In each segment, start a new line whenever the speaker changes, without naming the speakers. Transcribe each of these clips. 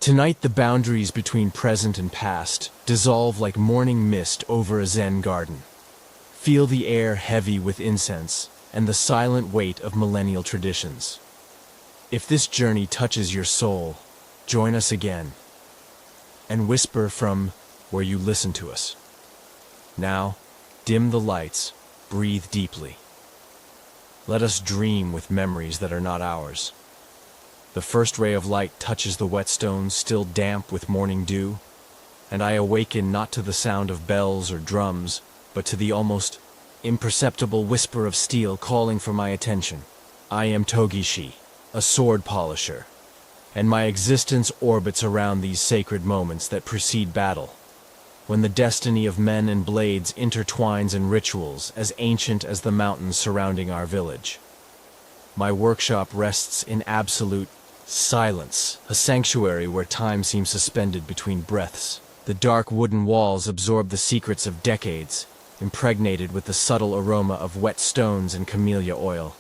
Tonight the boundaries between present and past dissolve like morning mist over a Zen garden. Feel the air heavy with incense and the silent weight of millennial traditions. If this journey touches your soul, join us again and whisper from where you listen to us. Now, dim the lights, breathe deeply. Let us dream with memories that are not ours. The first ray of light touches the wet stones still damp with morning dew, and I awaken not to the sound of bells or drums, but to the almost imperceptible whisper of steel calling for my attention. I am Togishi, a sword polisher, and my existence orbits around these sacred moments that precede battle, when the destiny of men and blades intertwines in rituals as ancient as the mountains surrounding our village. My workshop rests in absolute silence, a sanctuary where time seems suspended between breaths. The dark wooden walls absorb the secrets of decades, impregnated with the subtle aroma of wet stones and camellia oil.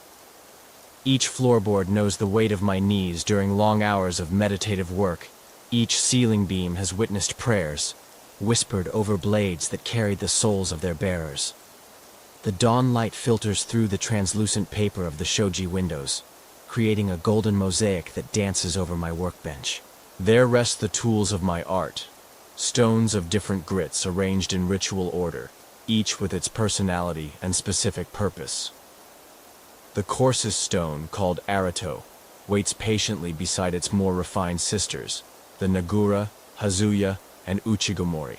Each floorboard knows the weight of my knees during long hours of meditative work. Each ceiling beam has witnessed prayers, whispered over blades that carried the souls of their bearers. The dawn light filters through the translucent paper of the shoji windows, creating a golden mosaic that dances over my workbench. There rest the tools of my art, stones of different grits arranged in ritual order, each with its personality and specific purpose. The coarsest stone, called arato, waits patiently beside its more refined sisters, the nagura, hazuya, and uchigomori,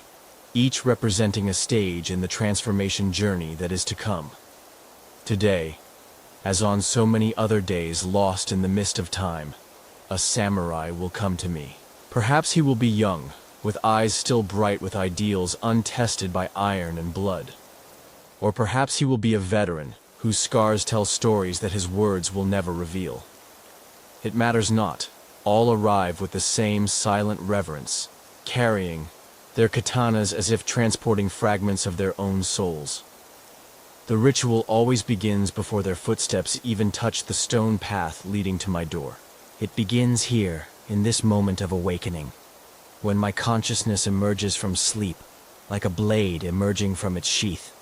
each representing a stage in the transformation journey that is to come. Today, as on so many other days lost in the mist of time, a samurai will come to me. Perhaps he will be young, with eyes still bright with ideals untested by iron and blood. Or perhaps he will be a veteran, whose scars tell stories that his words will never reveal. It matters not. All arrive with the same silent reverence, carrying their katanas as if transporting fragments of their own souls. The ritual always begins before their footsteps even touch the stone path leading to my door. It begins here, in this moment of awakening, when my consciousness emerges from sleep, like a blade emerging from its sheath.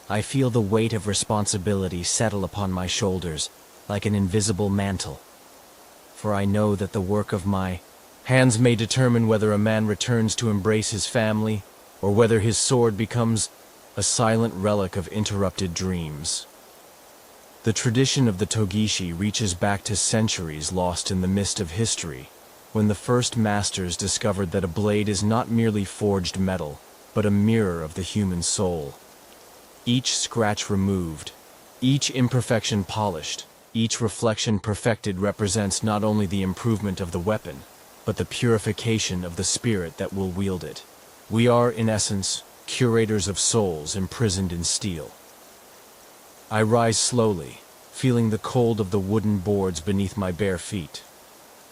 I feel the weight of responsibility settle upon my shoulders, like an invisible mantle. For I know that the work of my hands may determine whether a man returns to embrace his family, or whether his sword becomes a silent relic of interrupted dreams. The tradition of the Togishi reaches back to centuries lost in the mist of history, when the first masters discovered that a blade is not merely forged metal, but a mirror of the human soul. Each scratch removed, each imperfection polished, each reflection perfected represents not only the improvement of the weapon, but the purification of the spirit that will wield it. We are, in essence, curators of souls imprisoned in steel. I rise slowly, feeling the cold of the wooden boards beneath my bare feet.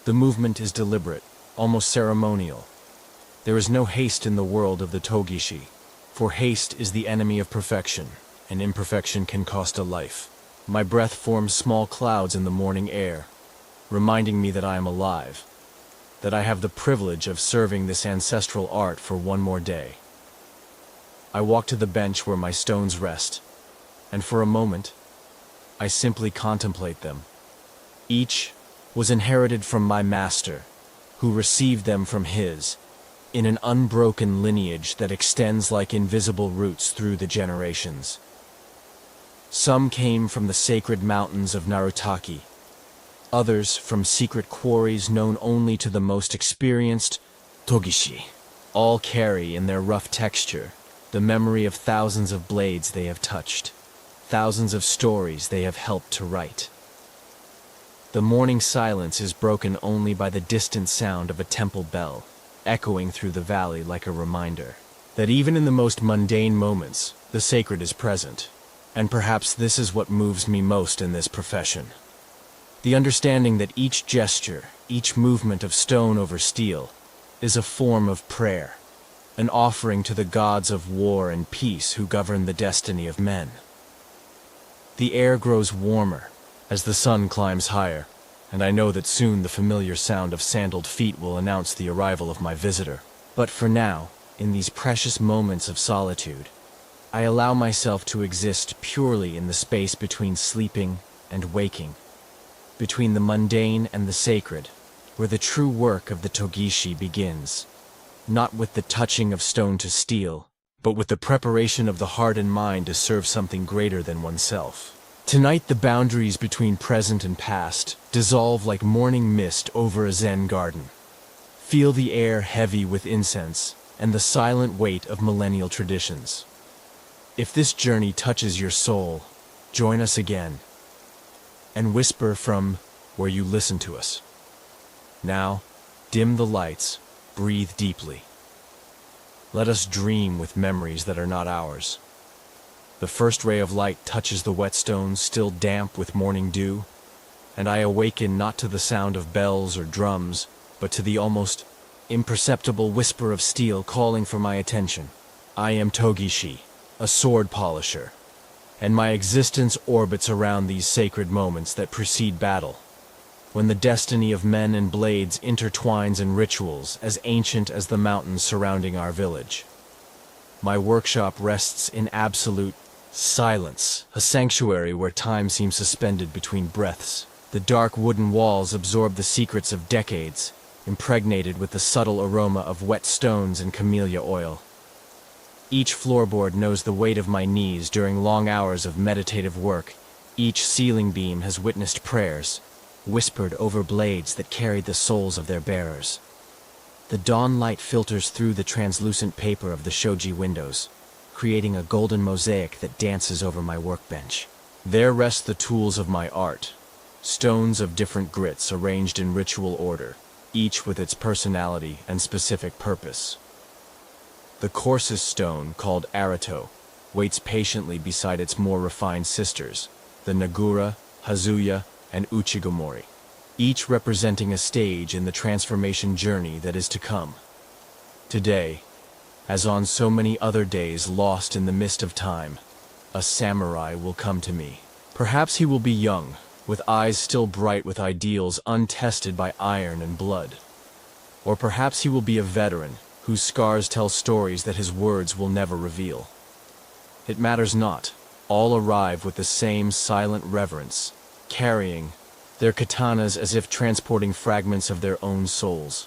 The movement is deliberate, almost ceremonial. There is no haste in the world of the Togishi, for haste is the enemy of perfection, and imperfection can cost a life. My breath forms small clouds in the morning air, reminding me that I am alive, that I have the privilege of serving this ancestral art for one more day. I walk to the bench where my stones rest, and for a moment, I simply contemplate them. Each was inherited from my master, who received them from his, in an unbroken lineage that extends like invisible roots through the generations. Some came from the sacred mountains of Narutaki, others from secret quarries known only to the most experienced Togishi. All carry in their rough texture the memory of thousands of blades they have touched, thousands of stories they have helped to write. The morning silence is broken only by the distant sound of a temple bell, echoing through the valley like a reminder that even in the most mundane moments, the sacred is present. And perhaps this is what moves me most in this profession. The understanding that each gesture, each movement of stone over steel, is a form of prayer, an offering to the gods of war and peace who govern the destiny of men. The air grows warmer as the sun climbs higher, and I know that soon the familiar sound of sandaled feet will announce the arrival of my visitor. But for now, in these precious moments of solitude, I allow myself to exist purely in the space between sleeping and waking, between the mundane and the sacred, where the true work of the Togishi begins, not with the touching of stone to steel, but with the preparation of the heart and mind to serve something greater than oneself. Tonight the boundaries between present and past dissolve like morning mist over a Zen garden. Feel the air heavy with incense and the silent weight of millennial traditions. If this journey touches your soul, join us again and whisper from where you listen to us. Now, dim the lights, breathe deeply. Let us dream with memories that are not ours. The first ray of light touches the wet stones still damp with morning dew, and I awaken not to the sound of bells or drums, but to the almost imperceptible whisper of steel calling for my attention. I am Togishi, a sword polisher, and my existence orbits around these sacred moments that precede battle, when the destiny of men and blades intertwines in rituals as ancient as the mountains surrounding our village. My workshop rests in absolute silence, a sanctuary where time seems suspended between breaths. The dark wooden walls absorb the secrets of decades, impregnated with the subtle aroma of wet stones and camellia oil. Each floorboard knows the weight of my knees during long hours of meditative work. Each ceiling beam has witnessed prayers, whispered over blades that carried the souls of their bearers. The dawn light filters through the translucent paper of the shoji windows, creating a golden mosaic that dances over my workbench. There rest the tools of my art, stones of different grits arranged in ritual order, each with its personality and specific purpose. The coarsest stone, called arato, waits patiently beside its more refined sisters, the nagura, hazuya, and uchigomori, each representing a stage in the transformation journey that is to come. Today, as on so many other days lost in the mist of time, a samurai will come to me. Perhaps he will be young, with eyes still bright with ideals untested by iron and blood. Or perhaps he will be a veteran, whose scars tell stories that his words will never reveal. It matters not. All arrive with the same silent reverence, carrying their katanas as if transporting fragments of their own souls.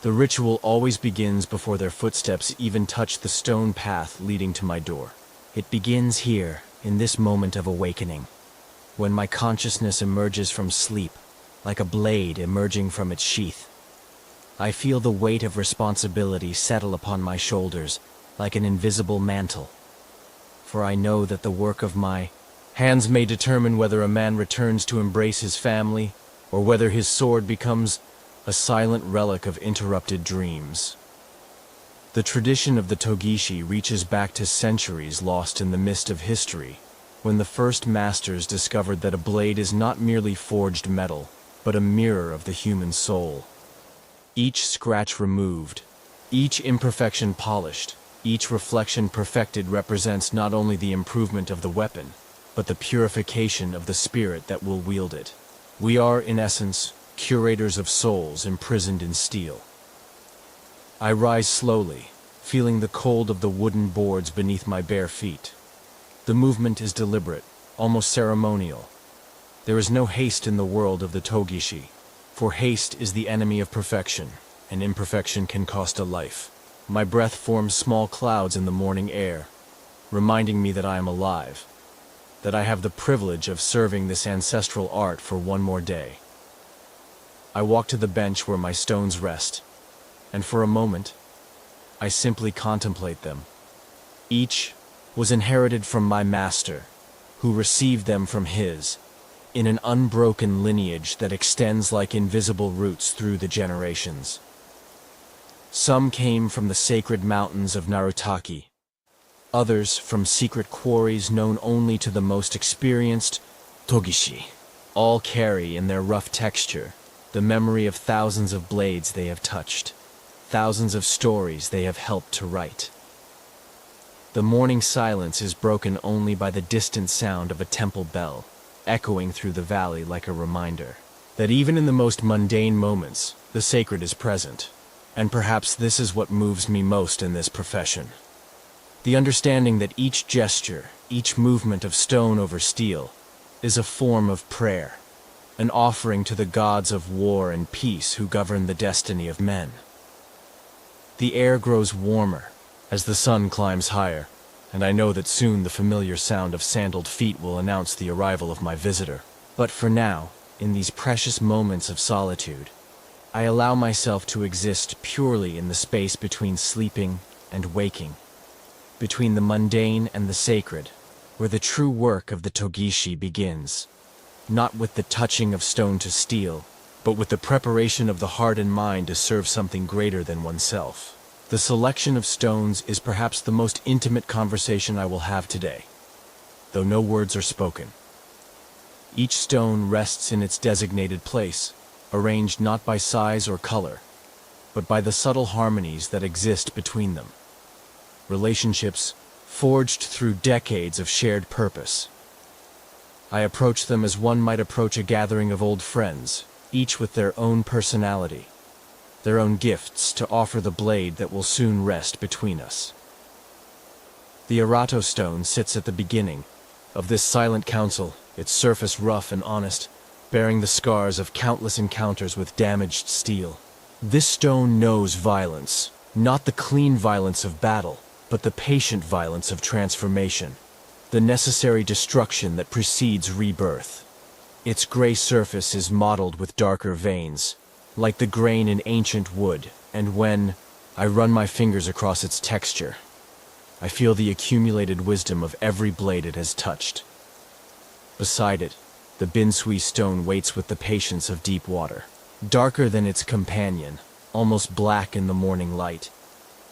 The ritual always begins before their footsteps even touch the stone path leading to my door. It begins here, in this moment of awakening, when my consciousness emerges from sleep, like a blade emerging from its sheath. I feel the weight of responsibility settle upon my shoulders, like an invisible mantle. For I know that the work of my hands may determine whether a man returns to embrace his family, or whether his sword becomes a silent relic of interrupted dreams. The tradition of the Togishi reaches back to centuries lost in the mist of history, when the first masters discovered that a blade is not merely forged metal, but a mirror of the human soul. Each scratch removed, each imperfection polished, each reflection perfected represents not only the improvement of the weapon, but the purification of the spirit that will wield it. We are, in essence, curators of souls imprisoned in steel. I rise slowly, feeling the cold of the wooden boards beneath my bare feet. The movement is deliberate, almost ceremonial. There is no haste in the world of the Togishi, for haste is the enemy of perfection, and imperfection can cost a life. My breath forms small clouds in the morning air, reminding me that I am alive, that I have the privilege of serving this ancestral art for one more day. I walk to the bench where my stones rest, and for a moment, I simply contemplate them. Each was inherited from my master, who received them from his, in an unbroken lineage that extends like invisible roots through the generations. Some came from the sacred mountains of Narutaki, others from secret quarries known only to the most experienced Togishi. All carry in their rough texture the memory of thousands of blades they have touched, thousands of stories they have helped to write. The morning silence is broken only by the distant sound of a temple bell, echoing through the valley like a reminder. that even in the most mundane moments, the sacred is present. And perhaps this is what moves me most in this profession. The understanding that each gesture, each movement of stone over steel, is a form of prayer, an offering to the gods of war and peace who govern the destiny of men. The air grows warmer as the sun climbs higher, and I know that soon the familiar sound of sandaled feet will announce the arrival of my visitor. But for now, in these precious moments of solitude, I allow myself to exist purely in the space between sleeping and waking, between the mundane and the sacred, where the true work of the Togishi begins, not with the touching of stone to steel, but with the preparation of the heart and mind to serve something greater than oneself. The selection of stones is perhaps the most intimate conversation I will have today, though no words are spoken. Each stone rests in its designated place, arranged not by size or color, but by the subtle harmonies that exist between them. Relationships forged through decades of shared purpose. I approach them as one might approach a gathering of old friends, each with their own personality, their own gifts to offer the blade that will soon rest between us. The Arato stone sits at the beginning of this silent council, its surface rough and honest, bearing the scars of countless encounters with damaged steel. This stone knows violence, not the clean violence of battle, but the patient violence of transformation, the necessary destruction that precedes rebirth. Its gray surface is mottled with darker veins, like the grain in ancient wood, and when I run my fingers across its texture, I feel the accumulated wisdom of every blade it has touched. Beside it, the Binsui stone waits with the patience of deep water. Darker than its companion, almost black in the morning light,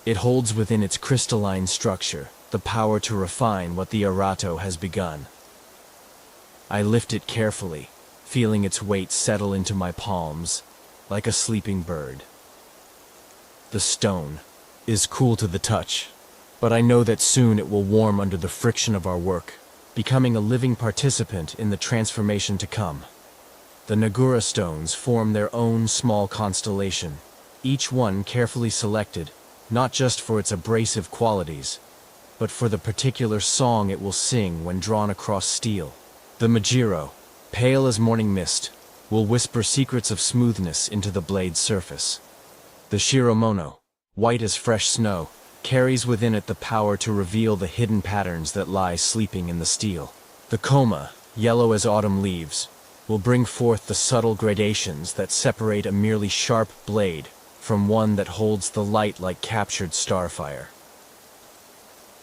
it holds within its crystalline structure the power to refine what the Arato has begun. I lift it carefully, feeling its weight settle into my palms, like a sleeping bird. The stone is cool to the touch, but I know that soon it will warm under the friction of our work, becoming a living participant in the transformation to come. The Nagura stones form their own small constellation, each one carefully selected, not just for its abrasive qualities, but for the particular song it will sing when drawn across steel. The Majiro, pale as morning mist, will whisper secrets of smoothness into the blade's surface. The Shiromono, white as fresh snow, carries within it the power to reveal the hidden patterns that lie sleeping in the steel. The Koma, yellow as autumn leaves, will bring forth the subtle gradations that separate a merely sharp blade from one that holds the light like captured starfire.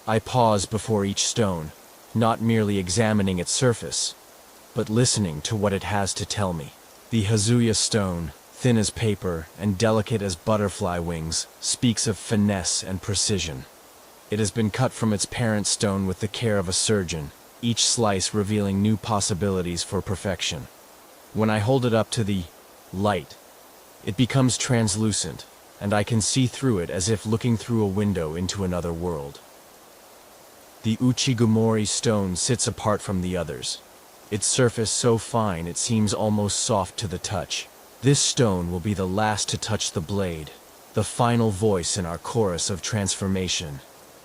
I pause before each stone, not merely examining its surface, but listening to what it has to tell me. The Hazuya stone, thin as paper and delicate as butterfly wings, speaks of finesse and precision. It has been cut from its parent stone with the care of a surgeon, each slice revealing new possibilities for perfection. When I hold it up to the light, it becomes translucent, and I can see through it as if looking through a window into another world. The Uchigumori stone sits apart from the others, its surface so fine it seems almost soft to the touch. This stone will be the last to touch the blade, the final voice in our chorus of transformation.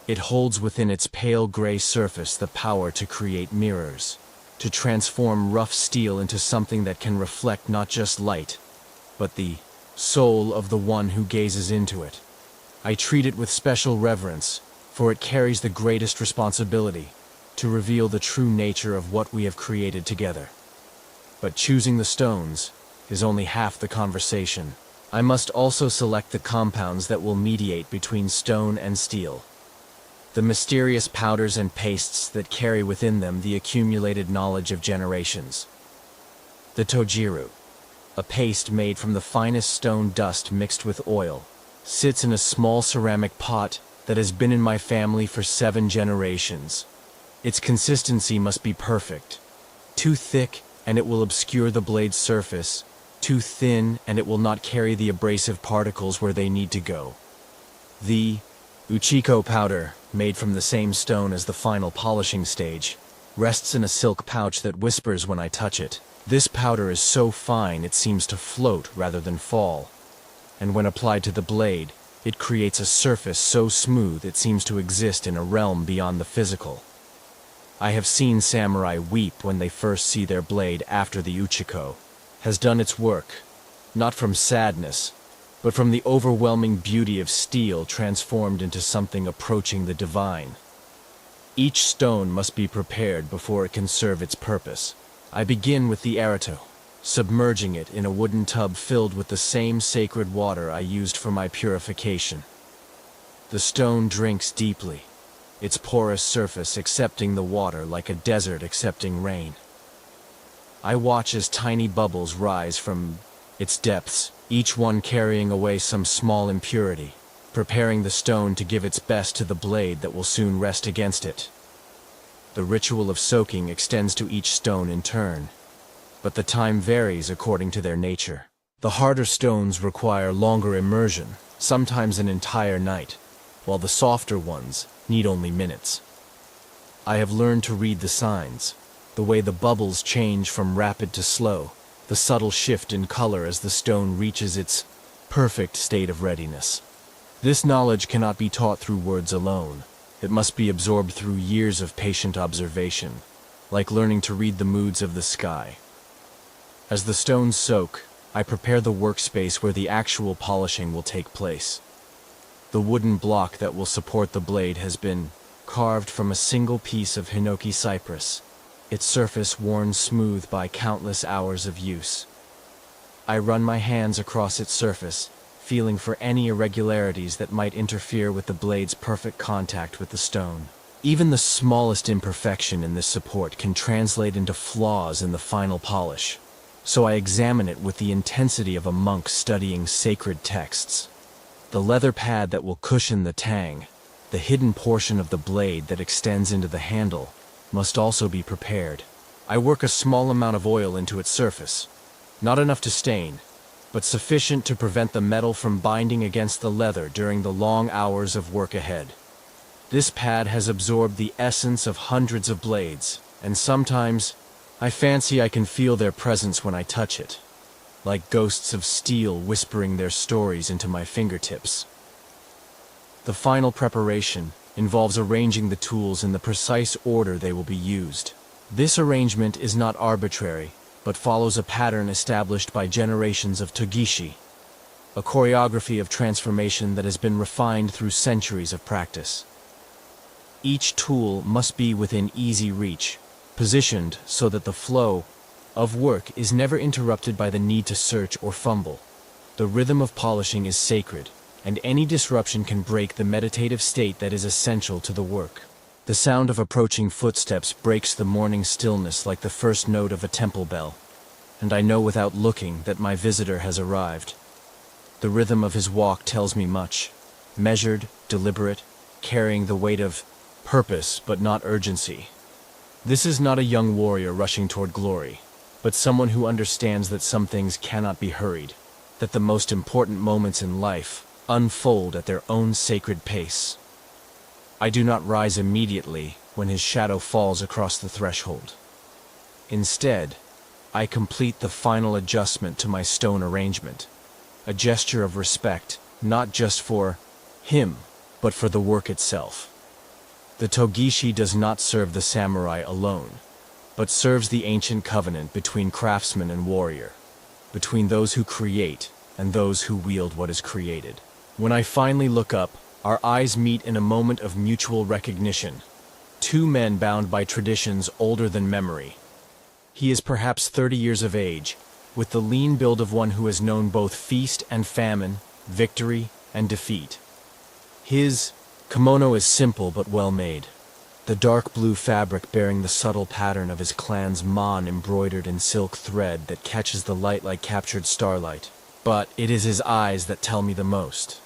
It holds within its pale gray surface the power to create mirrors, to transform rough steel into something that can reflect not just light, but the soul of the one who gazes into it. I treat it with special reverence, for it carries the greatest responsibility to reveal the true nature of what we have created together. But choosing the stones is only half the conversation. I must also select the compounds that will mediate between stone and steel. The mysterious powders and pastes that carry within them the accumulated knowledge of generations. The tojiru, a paste made from the finest stone dust mixed with oil, sits in a small ceramic pot that has been in my family for 7 generations. Its consistency must be perfect. Too thick, and it will obscure the blade's surface. Too thin, and it will not carry the abrasive particles where they need to go. The Uchiko powder, made from the same stone as the final polishing stage, rests in a silk pouch that whispers when I touch it. This powder is so fine it seems to float rather than fall, and when applied to the blade, it creates a surface so smooth it seems to exist in a realm beyond the physical. I have seen samurai weep when they first see their blade after the uchiko has done its work, not from sadness, but from the overwhelming beauty of steel transformed into something approaching the divine. Each stone must be prepared before it can serve its purpose. I begin with the arato, submerging it in a wooden tub filled with the same sacred water I used for my purification. The stone drinks deeply, its porous surface accepting the water like a desert accepting rain. I watch as tiny bubbles rise from its depths, each one carrying away some small impurity, preparing the stone to give its best to the blade that will soon rest against it. The ritual of soaking extends to each stone in turn, but the time varies according to their nature. The harder stones require longer immersion, sometimes an entire night, while the softer ones need only minutes. I have learned to read the signs, the way the bubbles change from rapid to slow, the subtle shift in color as the stone reaches its perfect state of readiness. This knowledge cannot be taught through words alone. It must be absorbed through years of patient observation, like learning to read the moods of the sky. As the stones soak, I prepare the workspace where the actual polishing will take place. The wooden block that will support the blade has been carved from a single piece of hinoki cypress, its surface worn smooth by countless hours of use. I run my hands across its surface, feeling for any irregularities that might interfere with the blade's perfect contact with the stone. Even the smallest imperfection in this support can translate into flaws in the final polish, so I examine it with the intensity of a monk studying sacred texts. The leather pad that will cushion the tang, the hidden portion of the blade that extends into the handle, must also be prepared. I work a small amount of oil into its surface, not enough to stain, but sufficient to prevent the metal from binding against the leather during the long hours of work ahead. This pad has absorbed the essence of hundreds of blades, and sometimes I fancy I can feel their presence when I touch it, like ghosts of steel whispering their stories into my fingertips. The final preparation involves arranging the tools in the precise order they will be used. This arrangement is not arbitrary, but follows a pattern established by generations of togishi, a choreography of transformation that has been refined through centuries of practice. Each tool must be within easy reach, positioned so that the flow of work is never interrupted by the need to search or fumble. The rhythm of polishing is sacred, and any disruption can break the meditative state that is essential to the work. The sound of approaching footsteps breaks the morning stillness like the first note of a temple bell, and I know without looking that my visitor has arrived. The rhythm of his walk tells me much, measured, deliberate, carrying the weight of purpose but not urgency. This is not a young warrior rushing toward glory, but someone who understands that some things cannot be hurried, that the most important moments in life unfold at their own sacred pace. I do not rise immediately when his shadow falls across the threshold. Instead, I complete the final adjustment to my stone arrangement, a gesture of respect, not just for him, but for the work itself. The togishi does not serve the samurai alone, but serves the ancient covenant between craftsman and warrior, between those who create and those who wield what is created. When I finally look up, our eyes meet in a moment of mutual recognition. Two men bound by traditions older than memory. He is perhaps 30 years of age, with the lean build of one who has known both feast and famine, victory and defeat. His kimono is simple but well made, the dark blue fabric bearing the subtle pattern of his clan's mon embroidered in silk thread that catches the light like captured starlight. But it is his eyes that tell me the most.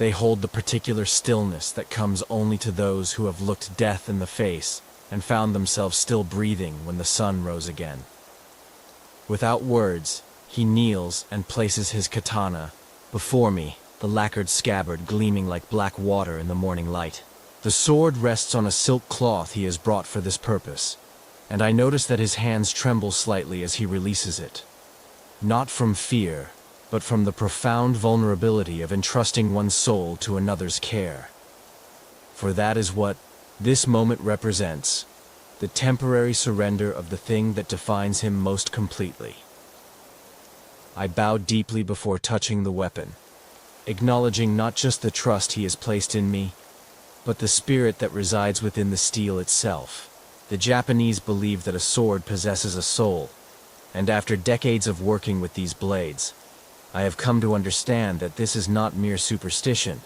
They hold the particular stillness that comes only to those who have looked death in the face and found themselves still breathing when the sun rose again. Without words, he kneels and places his katana before me, the lacquered scabbard gleaming like black water in the morning light. The sword rests on a silk cloth he has brought for this purpose, and I notice that his hands tremble slightly as he releases it. Not from fear, but from the profound vulnerability of entrusting one's soul to another's care. For that is what this moment represents, the temporary surrender of the thing that defines him most completely. I bow deeply before touching the weapon, acknowledging not just the trust he has placed in me, but the spirit that resides within the steel itself. The Japanese believe that a sword possesses a soul, and after decades of working with these blades, I have come to understand that this is not mere superstition,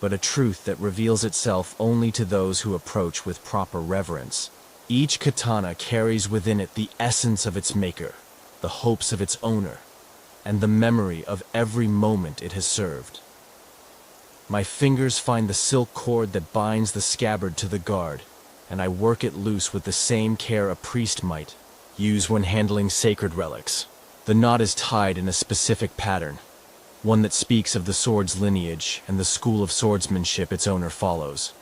but a truth that reveals itself only to those who approach with proper reverence. Each katana carries within it the essence of its maker, the hopes of its owner, and the memory of every moment it has served. My fingers find the silk cord that binds the scabbard to the guard, and I work it loose with the same care a priest might use when handling sacred relics. The knot is tied in a specific pattern, one that speaks of the sword's lineage and the school of swordsmanship its owner follows.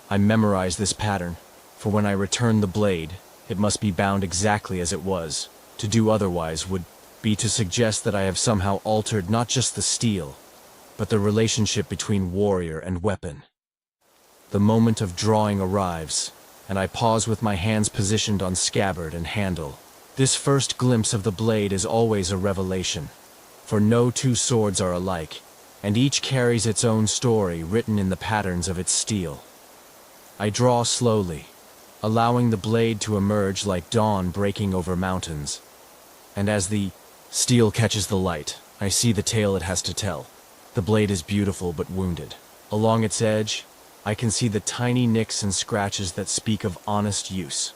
I memorize this pattern, for when I return the blade, it must be bound exactly as it was. To do otherwise would be to suggest that I have somehow altered not just the steel, but the relationship between warrior and weapon. The moment of drawing arrives, and I pause with my hands positioned on scabbard and handle. This first glimpse of the blade is always a revelation, for no two swords are alike, and each carries its own story written in the patterns of its steel. I draw slowly, allowing the blade to emerge like dawn breaking over mountains, and as the steel catches the light, I see the tale it has to tell. The blade is beautiful but wounded. Along its edge, I can see the tiny nicks and scratches that speak of honest use.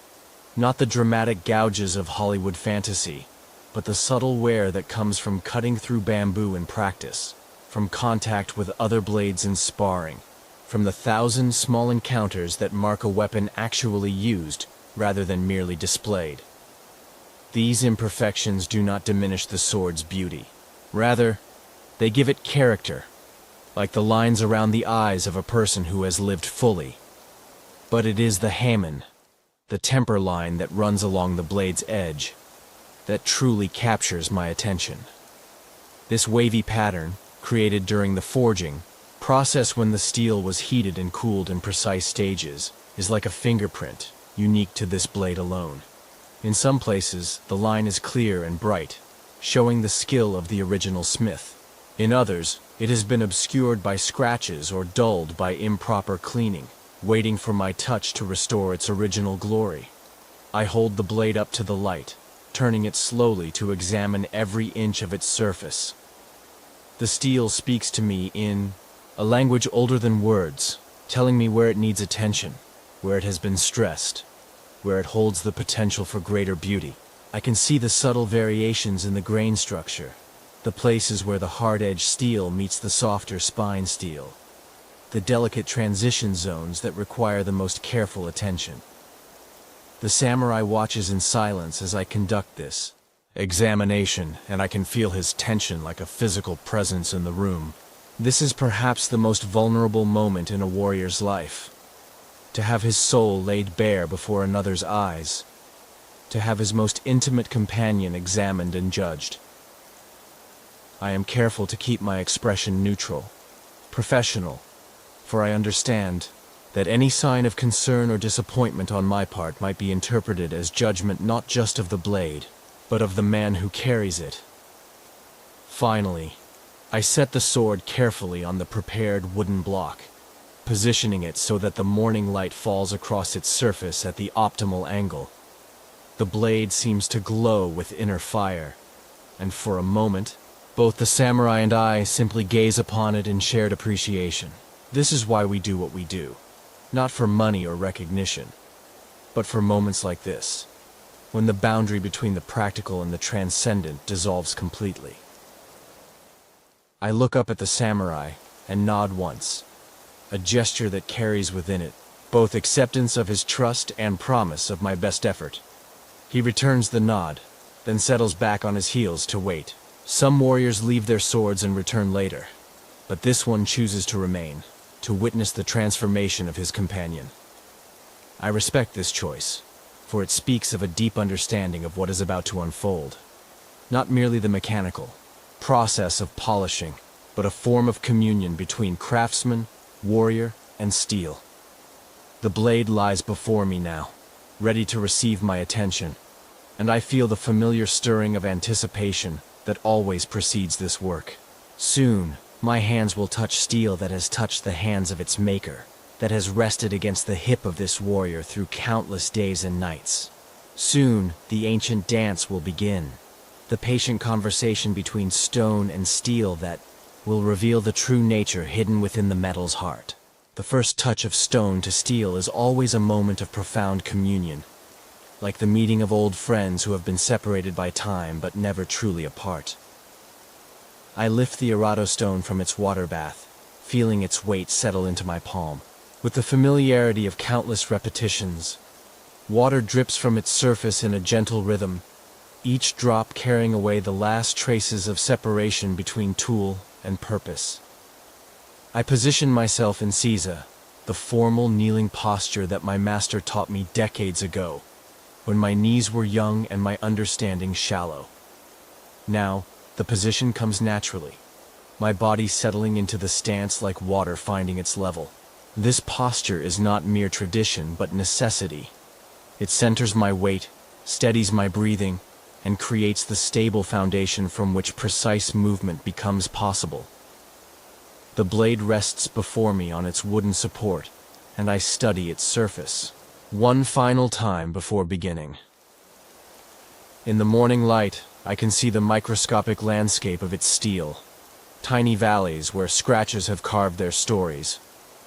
Not the dramatic gouges of Hollywood fantasy, but the subtle wear that comes from cutting through bamboo in practice, from contact with other blades in sparring, from the 1,000 small encounters that mark a weapon actually used rather than merely displayed. These imperfections do not diminish the sword's beauty. Rather, they give it character, like the lines around the eyes of a person who has lived fully. But it is the hamen, the temper line that runs along the blade's edge, that truly captures my attention. This wavy pattern, created during the forging process when the steel was heated and cooled in precise stages, is like a fingerprint, unique to this blade alone. In some places, the line is clear and bright, showing the skill of the original smith. In others, it has been obscured by scratches or dulled by improper cleaning, waiting for my touch to restore its original glory. I hold the blade up to the light, turning it slowly to examine every inch of its surface. The steel speaks to me in a language older than words, telling me where it needs attention, where it has been stressed, where it holds the potential for greater beauty. I can see the subtle variations in the grain structure, the places where the hard-edged steel meets the softer spine steel, the delicate transition zones that require the most careful attention. The samurai watches in silence as I conduct this examination, and I can feel his tension like a physical presence in the room. This is perhaps the most vulnerable moment in a warrior's life. To have his soul laid bare before another's eyes. To have his most intimate companion examined and judged. I am careful to keep my expression neutral, professional, for I understand that any sign of concern or disappointment on my part might be interpreted as judgment not just of the blade, but of the man who carries it. Finally, I set the sword carefully on the prepared wooden block, positioning it so that the morning light falls across its surface at the optimal angle. The blade seems to glow with inner fire, and for a moment, both the samurai and I simply gaze upon it in shared appreciation. This is why we do what we do. Not for money or recognition, but for moments like this, when the boundary between the practical and the transcendent dissolves completely. I look up at the samurai and nod once, a gesture that carries within it both acceptance of his trust and promise of my best effort. He returns the nod, then settles back on his heels to wait. Some warriors leave their swords and return later, but this one chooses to remain, to witness the transformation of his companion. I respect this choice, for it speaks of a deep understanding of what is about to unfold. Not merely the mechanical process of polishing, but a form of communion between craftsman, warrior, and steel. The blade lies before me now, ready to receive my attention, and I feel the familiar stirring of anticipation that always precedes this work. Soon, my hands will touch steel that has touched the hands of its maker, that has rested against the hip of this warrior through countless days and nights. Soon, the ancient dance will begin, the patient conversation between stone and steel that will reveal the true nature hidden within the metal's heart. The first touch of stone to steel is always a moment of profound communion, like the meeting of old friends who have been separated by time but never truly apart. I lift the Erato stone from its water bath, feeling its weight settle into my palm. With the familiarity of countless repetitions, water drips from its surface in a gentle rhythm, each drop carrying away the last traces of separation between tool and purpose. I position myself in soothe, the formal kneeling posture that my master taught me decades ago, when my knees were young and my understanding shallow. Now, the position comes naturally, my body settling into the stance like water finding its level. This posture is not mere tradition but necessity. It centers my weight, steadies my breathing, and creates the stable foundation from which precise movement becomes possible. The blade rests before me on its wooden support, and I study its surface, one final time before beginning. In the morning light, I can see the microscopic landscape of its steel. Tiny valleys where scratches have carved their stories,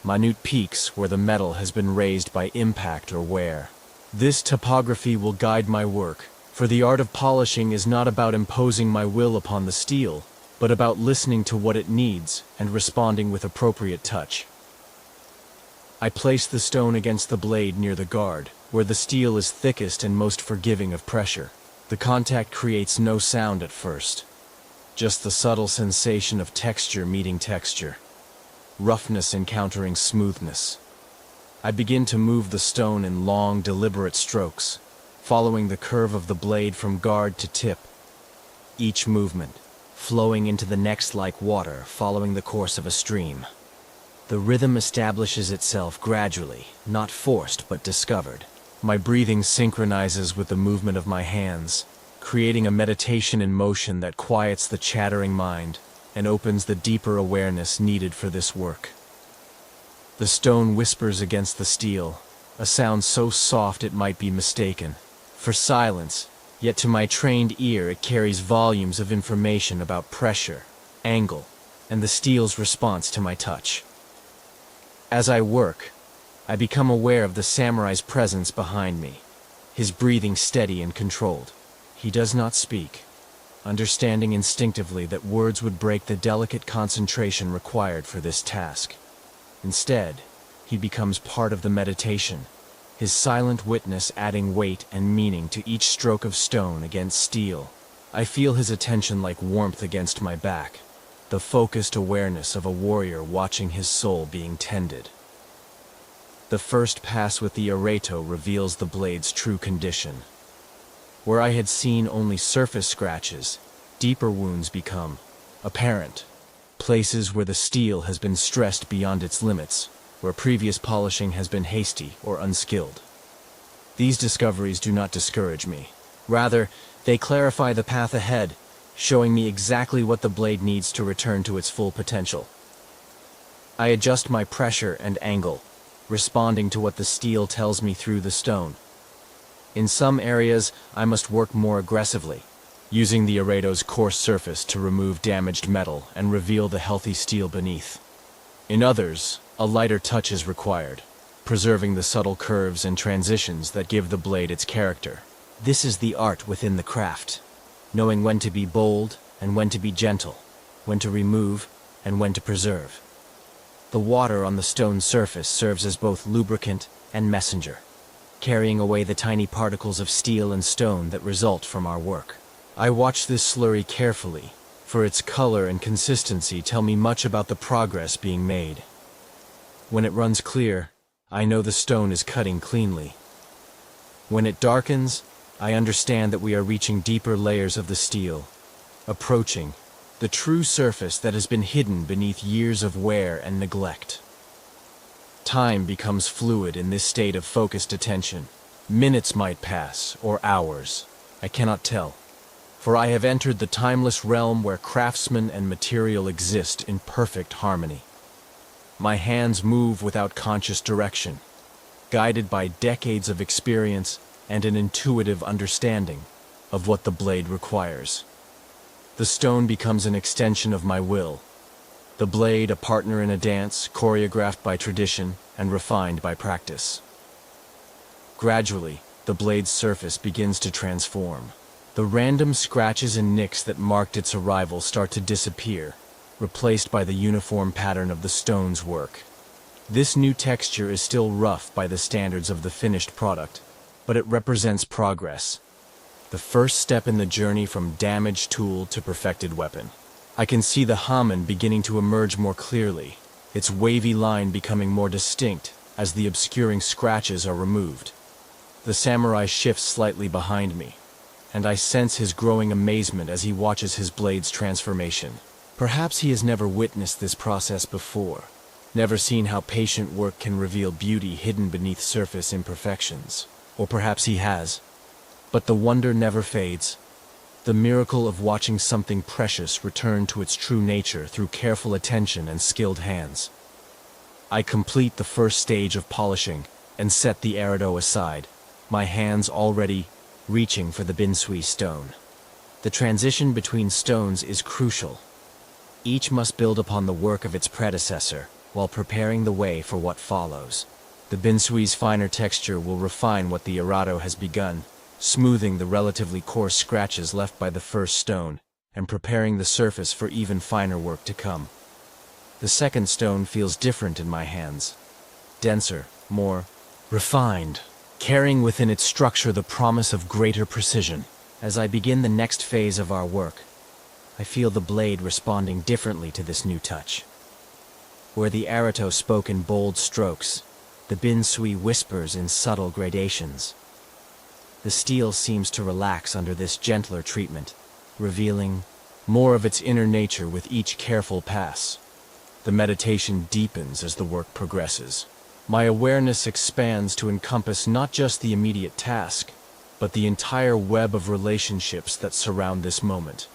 minute peaks where the metal has been raised by impact or wear. This topography will guide my work, for the art of polishing is not about imposing my will upon the steel, but about listening to what it needs and responding with appropriate touch. I place the stone against the blade near the guard, where the steel is thickest and most forgiving of pressure. The contact creates no sound at first, just the subtle sensation of texture meeting texture, roughness encountering smoothness. I begin to move the stone in long, deliberate strokes, following the curve of the blade from guard to tip. Each movement, flowing into the next like water following the course of a stream. The rhythm establishes itself gradually, not forced but discovered. My breathing synchronizes with the movement of my hands, creating a meditation in motion that quiets the chattering mind and opens the deeper awareness needed for this work. The stone whispers against the steel, a sound so soft it might be mistaken for silence. Yet to my trained ear it carries volumes of information about pressure, angle, and the steel's response to my touch. As I work, I become aware of the samurai's presence behind me, his breathing steady and controlled. He does not speak, understanding instinctively that words would break the delicate concentration required for this task. Instead, he becomes part of the meditation, his silent witness adding weight and meaning to each stroke of stone against steel. I feel his attention like warmth against my back, the focused awareness of a warrior watching his soul being tended. The first pass with the Erato reveals the blade's true condition. Where I had seen only surface scratches, deeper wounds become apparent, places where the steel has been stressed beyond its limits, where previous polishing has been hasty or unskilled. These discoveries do not discourage me. Rather, they clarify the path ahead, showing me exactly what the blade needs to return to its full potential. I adjust my pressure and angle, responding to what the steel tells me through the stone. In some areas, I must work more aggressively, using the Erato's coarse surface to remove damaged metal and reveal the healthy steel beneath. In others, a lighter touch is required, preserving the subtle curves and transitions that give the blade its character. This is the art within the craft, knowing when to be bold and when to be gentle, when to remove and when to preserve. The water on the stone surface serves as both lubricant and messenger, carrying away the tiny particles of steel and stone that result from our work. I watch this slurry carefully, for its color and consistency tell me much about the progress being made. When it runs clear, I know the stone is cutting cleanly. When it darkens, I understand that we are reaching deeper layers of the steel, approaching the true surface that has been hidden beneath years of wear and neglect. Time becomes fluid in this state of focused attention. Minutes might pass, or hours. I cannot tell, for I have entered the timeless realm where craftsman and material exist in perfect harmony. My hands move without conscious direction, guided by decades of experience and an intuitive understanding of what the blade requires. The stone becomes an extension of my will, the blade a partner in a dance choreographed by tradition and refined by practice. Gradually, the blade's surface begins to transform. The random scratches and nicks that marked its arrival start to disappear, replaced by the uniform pattern of the stone's work. This new texture is still rough by the standards of the finished product, but it represents progress, the first step in the journey from damaged tool to perfected weapon. I can see the hamen beginning to emerge more clearly, its wavy line becoming more distinct as the obscuring scratches are removed. The samurai shifts slightly behind me, and I sense his growing amazement as he watches his blade's transformation. Perhaps he has never witnessed this process before, never seen how patient work can reveal beauty hidden beneath surface imperfections. Or perhaps he has, but the wonder never fades. The miracle of watching something precious return to its true nature through careful attention and skilled hands. I complete the first stage of polishing and set the arido aside, my hands already reaching for the binsui stone. The transition between stones is crucial. Each must build upon the work of its predecessor while preparing the way for what follows. The binsui's finer texture will refine what the arido has begun, smoothing the relatively coarse scratches left by the first stone and preparing the surface for even finer work to come. The second stone feels different in my hands, denser, more refined, carrying within its structure the promise of greater precision. As I begin the next phase of our work, I feel the blade responding differently to this new touch. Where the arido spoke in bold strokes, the binsui whispers in subtle gradations. The steel seems to relax under this gentler treatment, revealing more of its inner nature with each careful pass. The meditation deepens as the work progresses. My awareness expands to encompass not just the immediate task, but the entire web of relationships that surround this moment.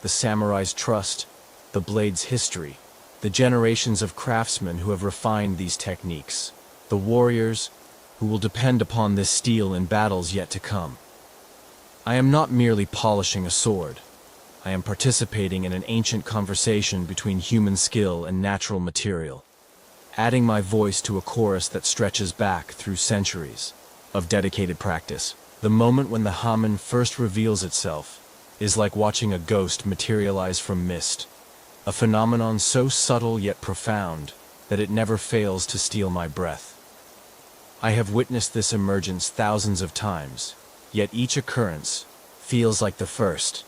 The samurai's trust, the blade's history, the generations of craftsmen who have refined these techniques, the warriors who will depend upon this steel in battles yet to come. I am not merely polishing a sword. I am participating in an ancient conversation between human skill and natural material, adding my voice to a chorus that stretches back through centuries of dedicated practice. The moment when the hamen first reveals itself is like watching a ghost materialize from mist, a phenomenon so subtle yet profound that it never fails to steal my breath. I have witnessed this emergence thousands of times, yet each occurrence feels like the first.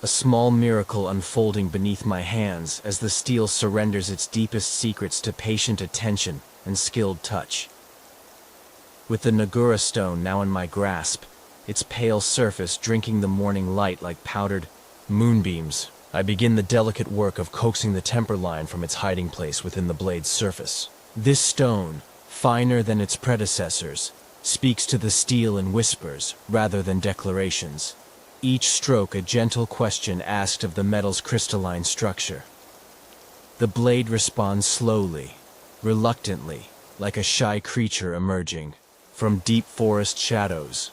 A small miracle unfolding beneath my hands as the steel surrenders its deepest secrets to patient attention and skilled touch. With the Nagura stone now in my grasp, its pale surface drinking the morning light like powdered moonbeams, I begin the delicate work of coaxing the temper line from its hiding place within the blade's surface. This stone, finer than its predecessors, speaks to the steel in whispers rather than declarations. Each stroke a gentle question asked of the metal's crystalline structure. The blade responds slowly, reluctantly, like a shy creature emerging from deep forest shadows.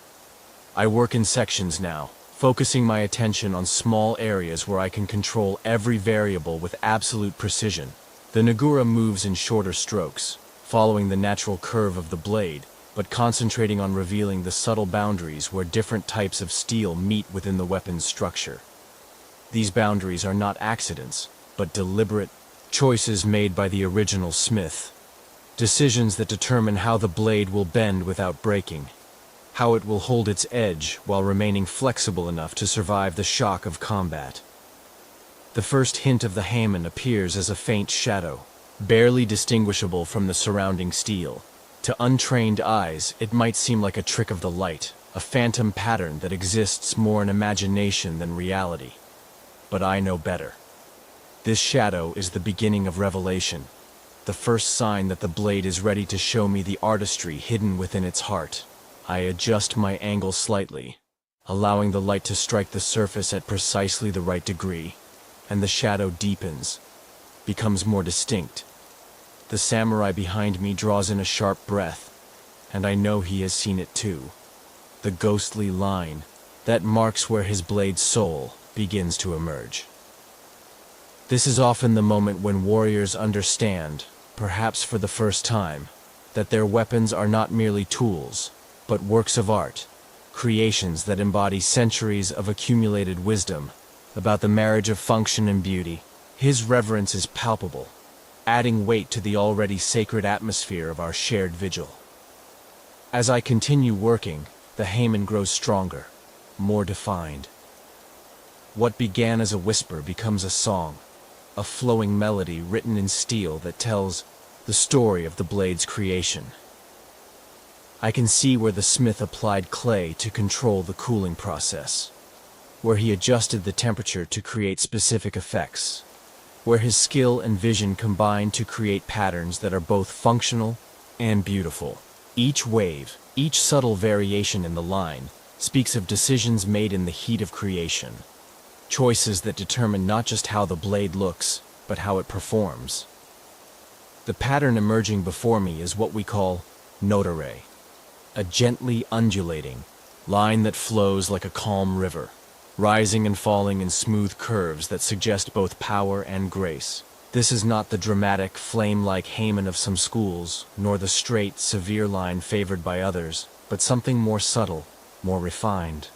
I work in sections now, focusing my attention on small areas where I can control every variable with absolute precision. The Nagura moves in shorter strokes, following the natural curve of the blade, but concentrating on revealing the subtle boundaries where different types of steel meet within the weapon's structure. These boundaries are not accidents, but deliberate choices made by the original smith. Decisions that determine how the blade will bend without breaking, how it will hold its edge while remaining flexible enough to survive the shock of combat. The first hint of the hamen appears as a faint shadow, barely distinguishable from the surrounding steel. To untrained eyes, it might seem like a trick of the light, a phantom pattern that exists more in imagination than reality. But I know better. This shadow is the beginning of revelation, the first sign that the blade is ready to show me the artistry hidden within its heart. I adjust my angle slightly, allowing the light to strike the surface at precisely the right degree, and the shadow deepens, becomes more distinct. The samurai behind me draws in a sharp breath, and I know he has seen it too. The ghostly line that marks where his blade's soul begins to emerge. This is often the moment when warriors understand, perhaps for the first time, that their weapons are not merely tools, but works of art, creations that embody centuries of accumulated wisdom about the marriage of function and beauty. His reverence is palpable, adding weight to the already sacred atmosphere of our shared vigil. As I continue working, the Haemon grows stronger, more defined. What began as a whisper becomes a song, a flowing melody written in steel that tells the story of the blade's creation. I can see where the smith applied clay to control the cooling process, where he adjusted the temperature to create specific effects, where his skill and vision combined to create patterns that are both functional and beautiful. Each wave, each subtle variation in the line, speaks of decisions made in the heat of creation, choices that determine not just how the blade looks, but how it performs. The pattern emerging before me is what we call notare, a gently undulating line that flows like a calm river, rising and falling in smooth curves that suggest both power and grace. This is not the dramatic, flame-like Haemon of some schools, nor the straight, severe line favored by others, but something more subtle, more refined.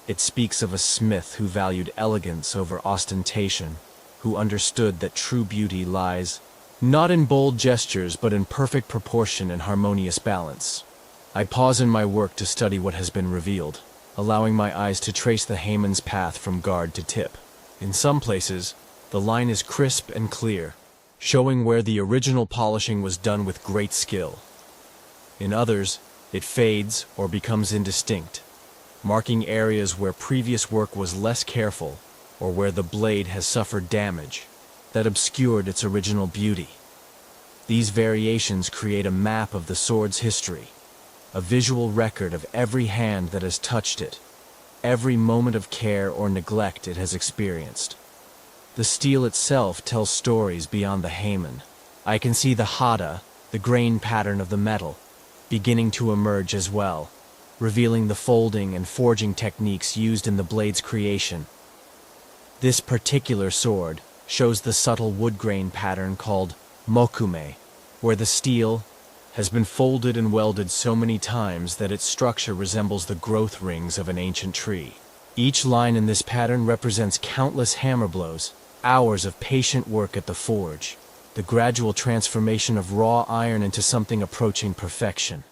It speaks of a smith who valued elegance over ostentation, who understood that true beauty lies not in bold gestures but in perfect proportion and harmonious balance. I pause in my work to study what has been revealed, allowing my eyes to trace the Haemon's path from guard to tip. In some places, the line is crisp and clear, showing where the original polishing was done with great skill. In others, it fades or becomes indistinct, marking areas where previous work was less careful or where the blade has suffered damage that obscured its original beauty. These variations create a map of the sword's history, a visual record of every hand that has touched it, every moment of care or neglect it has experienced. The steel itself tells stories beyond the Haemon. I can see the hada, the grain pattern of the metal, beginning to emerge as well, revealing the folding and forging techniques used in the blade's creation. This particular sword shows the subtle wood grain pattern called mokume, where the steel has been folded and welded so many times that its structure resembles the growth rings of an ancient tree. Each line in this pattern represents countless hammer blows, hours of patient work at the forge, the gradual transformation of raw iron into something approaching perfection.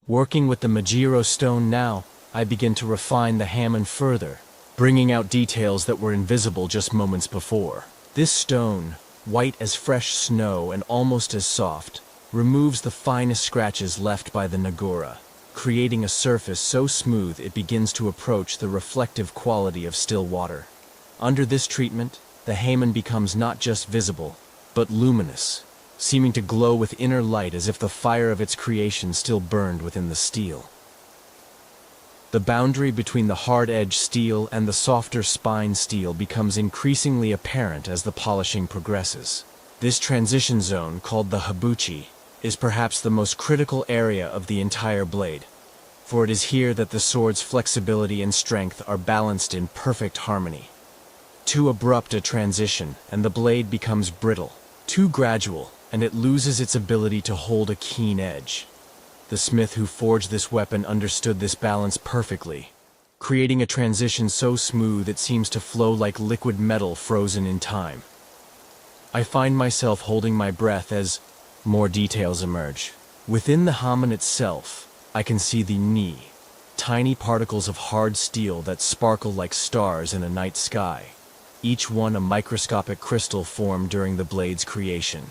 Working with the Majiro stone now, I begin to refine the Haemon further, bringing out details that were invisible just moments before. This stone, white as fresh snow and almost as soft, removes the finest scratches left by the Nagura, creating a surface so smooth it begins to approach the reflective quality of still water. Under this treatment, the Haemon becomes not just visible, but luminous, seeming to glow with inner light as if the fire of its creation still burned within the steel. The boundary between the hard-edged steel and the softer spine steel becomes increasingly apparent as the polishing progresses. This transition zone, called the habuchi, is perhaps the most critical area of the entire blade, for it is here that the sword's flexibility and strength are balanced in perfect harmony. Too abrupt a transition, and the blade becomes brittle. Too gradual, and it loses its ability to hold a keen edge. The smith who forged this weapon understood this balance perfectly, creating a transition so smooth it seems to flow like liquid metal frozen in time. I find myself holding my breath as more details emerge. Within the Haemon itself, I can see the ni, tiny particles of hard steel that sparkle like stars in a night sky, each one a microscopic crystal formed during the blade's creation.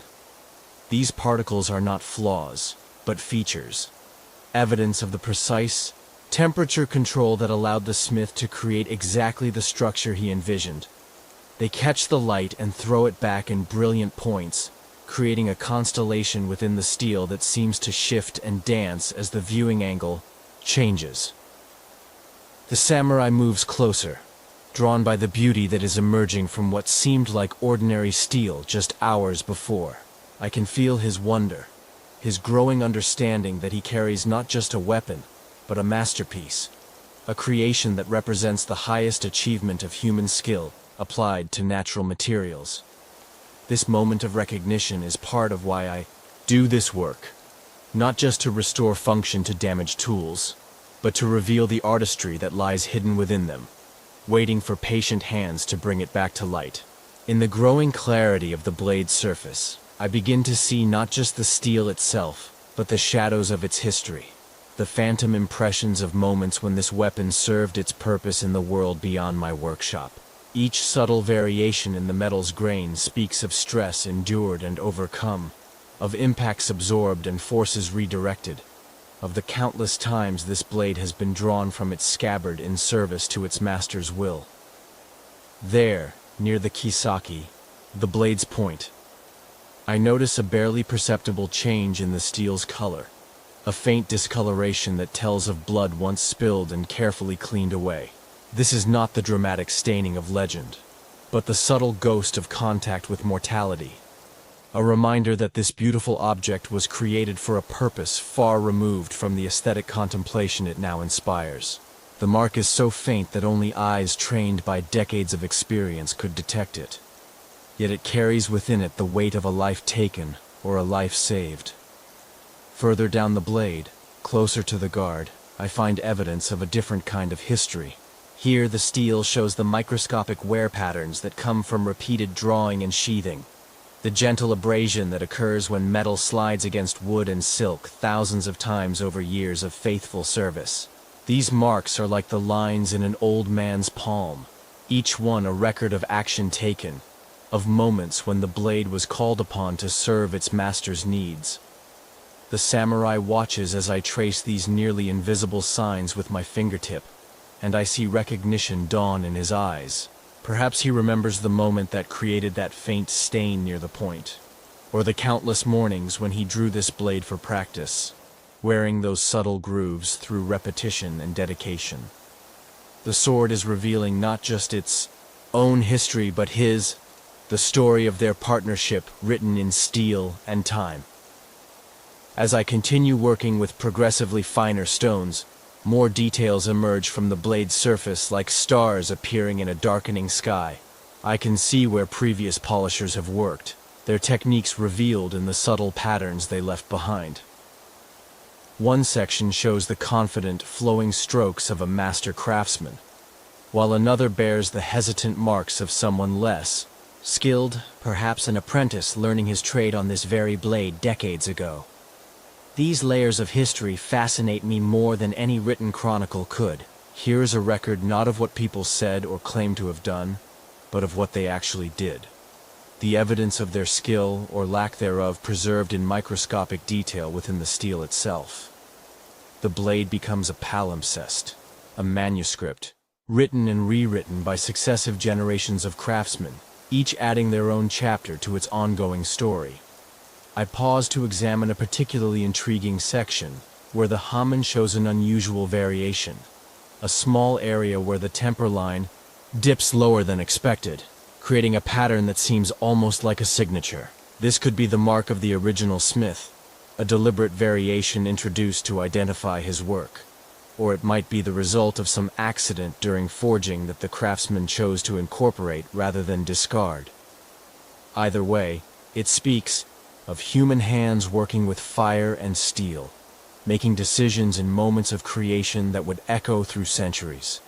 These particles are not flaws, but features. Evidence of the precise temperature control that allowed the smith to create exactly the structure he envisioned. They catch the light and throw it back in brilliant points, creating a constellation within the steel that seems to shift and dance as the viewing angle changes. The samurai moves closer, drawn by the beauty that is emerging from what seemed like ordinary steel just hours before. I can feel his wonder, his growing understanding that he carries not just a weapon, but a masterpiece, a creation that represents the highest achievement of human skill applied to natural materials. This moment of recognition is part of why I do this work, not just to restore function to damaged tools, but to reveal the artistry that lies hidden within them, waiting for patient hands to bring it back to light. In the growing clarity of the blade's surface, I begin to see not just the steel itself, but the shadows of its history, the phantom impressions of moments when this weapon served its purpose in the world beyond my workshop. Each subtle variation in the metal's grain speaks of stress endured and overcome, of impacts absorbed and forces redirected, of the countless times this blade has been drawn from its scabbard in service to its master's will. There, near the kisaki, the blade's point, I notice a barely perceptible change in the steel's color, a faint discoloration that tells of blood once spilled and carefully cleaned away. This is not the dramatic staining of legend, but the subtle ghost of contact with mortality, a reminder that this beautiful object was created for a purpose far removed from the aesthetic contemplation it now inspires. The mark is so faint that only eyes trained by decades of experience could detect it, yet it carries within it the weight of a life taken or a life saved. Further down the blade, closer to the guard, I find evidence of a different kind of history. Here the steel shows the microscopic wear patterns that come from repeated drawing and sheathing, the gentle abrasion that occurs when metal slides against wood and silk thousands of times over years of faithful service. These marks are like the lines in an old man's palm, each one a record of action taken, of moments when the blade was called upon to serve its master's needs. The samurai watches as I trace these nearly invisible signs with my fingertip, and I see recognition dawn in his eyes. Perhaps he remembers the moment that created that faint stain near the point, or the countless mornings when he drew this blade for practice, wearing those subtle grooves through repetition and dedication. The sword is revealing not just its own history, but his, the story of their partnership written in steel and time. As I continue working with progressively finer stones, more details emerge from the blade's surface like stars appearing in a darkening sky. I can see where previous polishers have worked, their techniques revealed in the subtle patterns they left behind. One section shows the confident, flowing strokes of a master craftsman, while another bears the hesitant marks of someone less skilled, perhaps an apprentice learning his trade on this very blade decades ago. These layers of history fascinate me more than any written chronicle could. Here is a record not of what people said or claimed to have done, but of what they actually did. The evidence of their skill or lack thereof preserved in microscopic detail within the steel itself. The blade becomes a palimpsest, a manuscript, written and rewritten by successive generations of craftsmen, each adding their own chapter to its ongoing story. I pause to examine a particularly intriguing section, where the hamen shows an unusual variation, a small area where the temper line dips lower than expected, creating a pattern that seems almost like a signature. This could be the mark of the original smith, a deliberate variation introduced to identify his work, or it might be the result of some accident during forging that the craftsman chose to incorporate rather than discard. Either way, it speaks of human hands working with fire and steel, making decisions in moments of creation that would echo through centuries.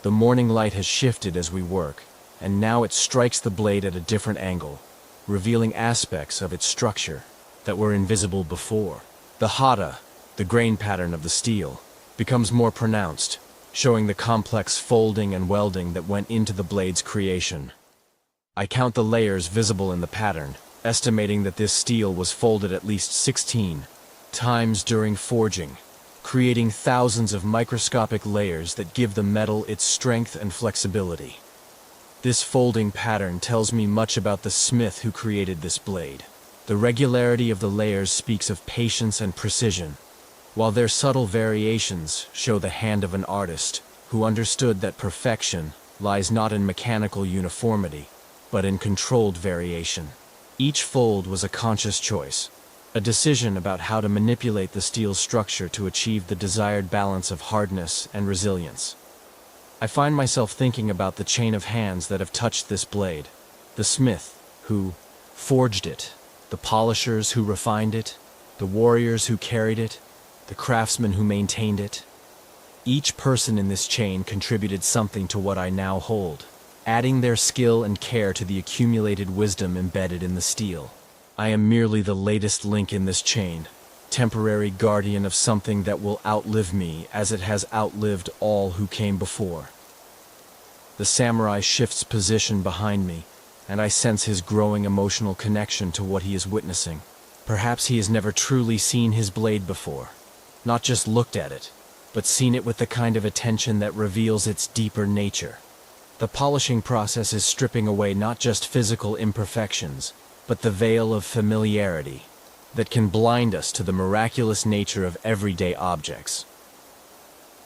The morning light has shifted as we work, and now it strikes the blade at a different angle, revealing aspects of its structure that were invisible before. The hata, the grain pattern of the steel, becomes more pronounced, showing the complex folding and welding that went into the blade's creation. I count the layers visible in the pattern, estimating that this steel was folded at least 16, times during forging, creating thousands of microscopic layers that give the metal its strength and flexibility. This folding pattern tells me much about the smith who created this blade. The regularity of the layers speaks of patience and precision, while their subtle variations show the hand of an artist who understood that perfection lies not in mechanical uniformity, but in controlled variation. Each fold was a conscious choice, a decision about how to manipulate the steel's structure to achieve the desired balance of hardness and resilience. I find myself thinking about the chain of hands that have touched this blade, the smith who forged it, the polishers who refined it, the warriors who carried it, the craftsmen who maintained it. Each person in this chain contributed something to what I now hold, adding their skill and care to the accumulated wisdom embedded in the steel. I am merely the latest link in this chain, temporary guardian of something that will outlive me as it has outlived all who came before. The samurai shifts position behind me, and I sense his growing emotional connection to what he is witnessing. Perhaps he has never truly seen his blade before, not just looked at it, but seen it with the kind of attention that reveals its deeper nature. The polishing process is stripping away not just physical imperfections, but the veil of familiarity that can blind us to the miraculous nature of everyday objects.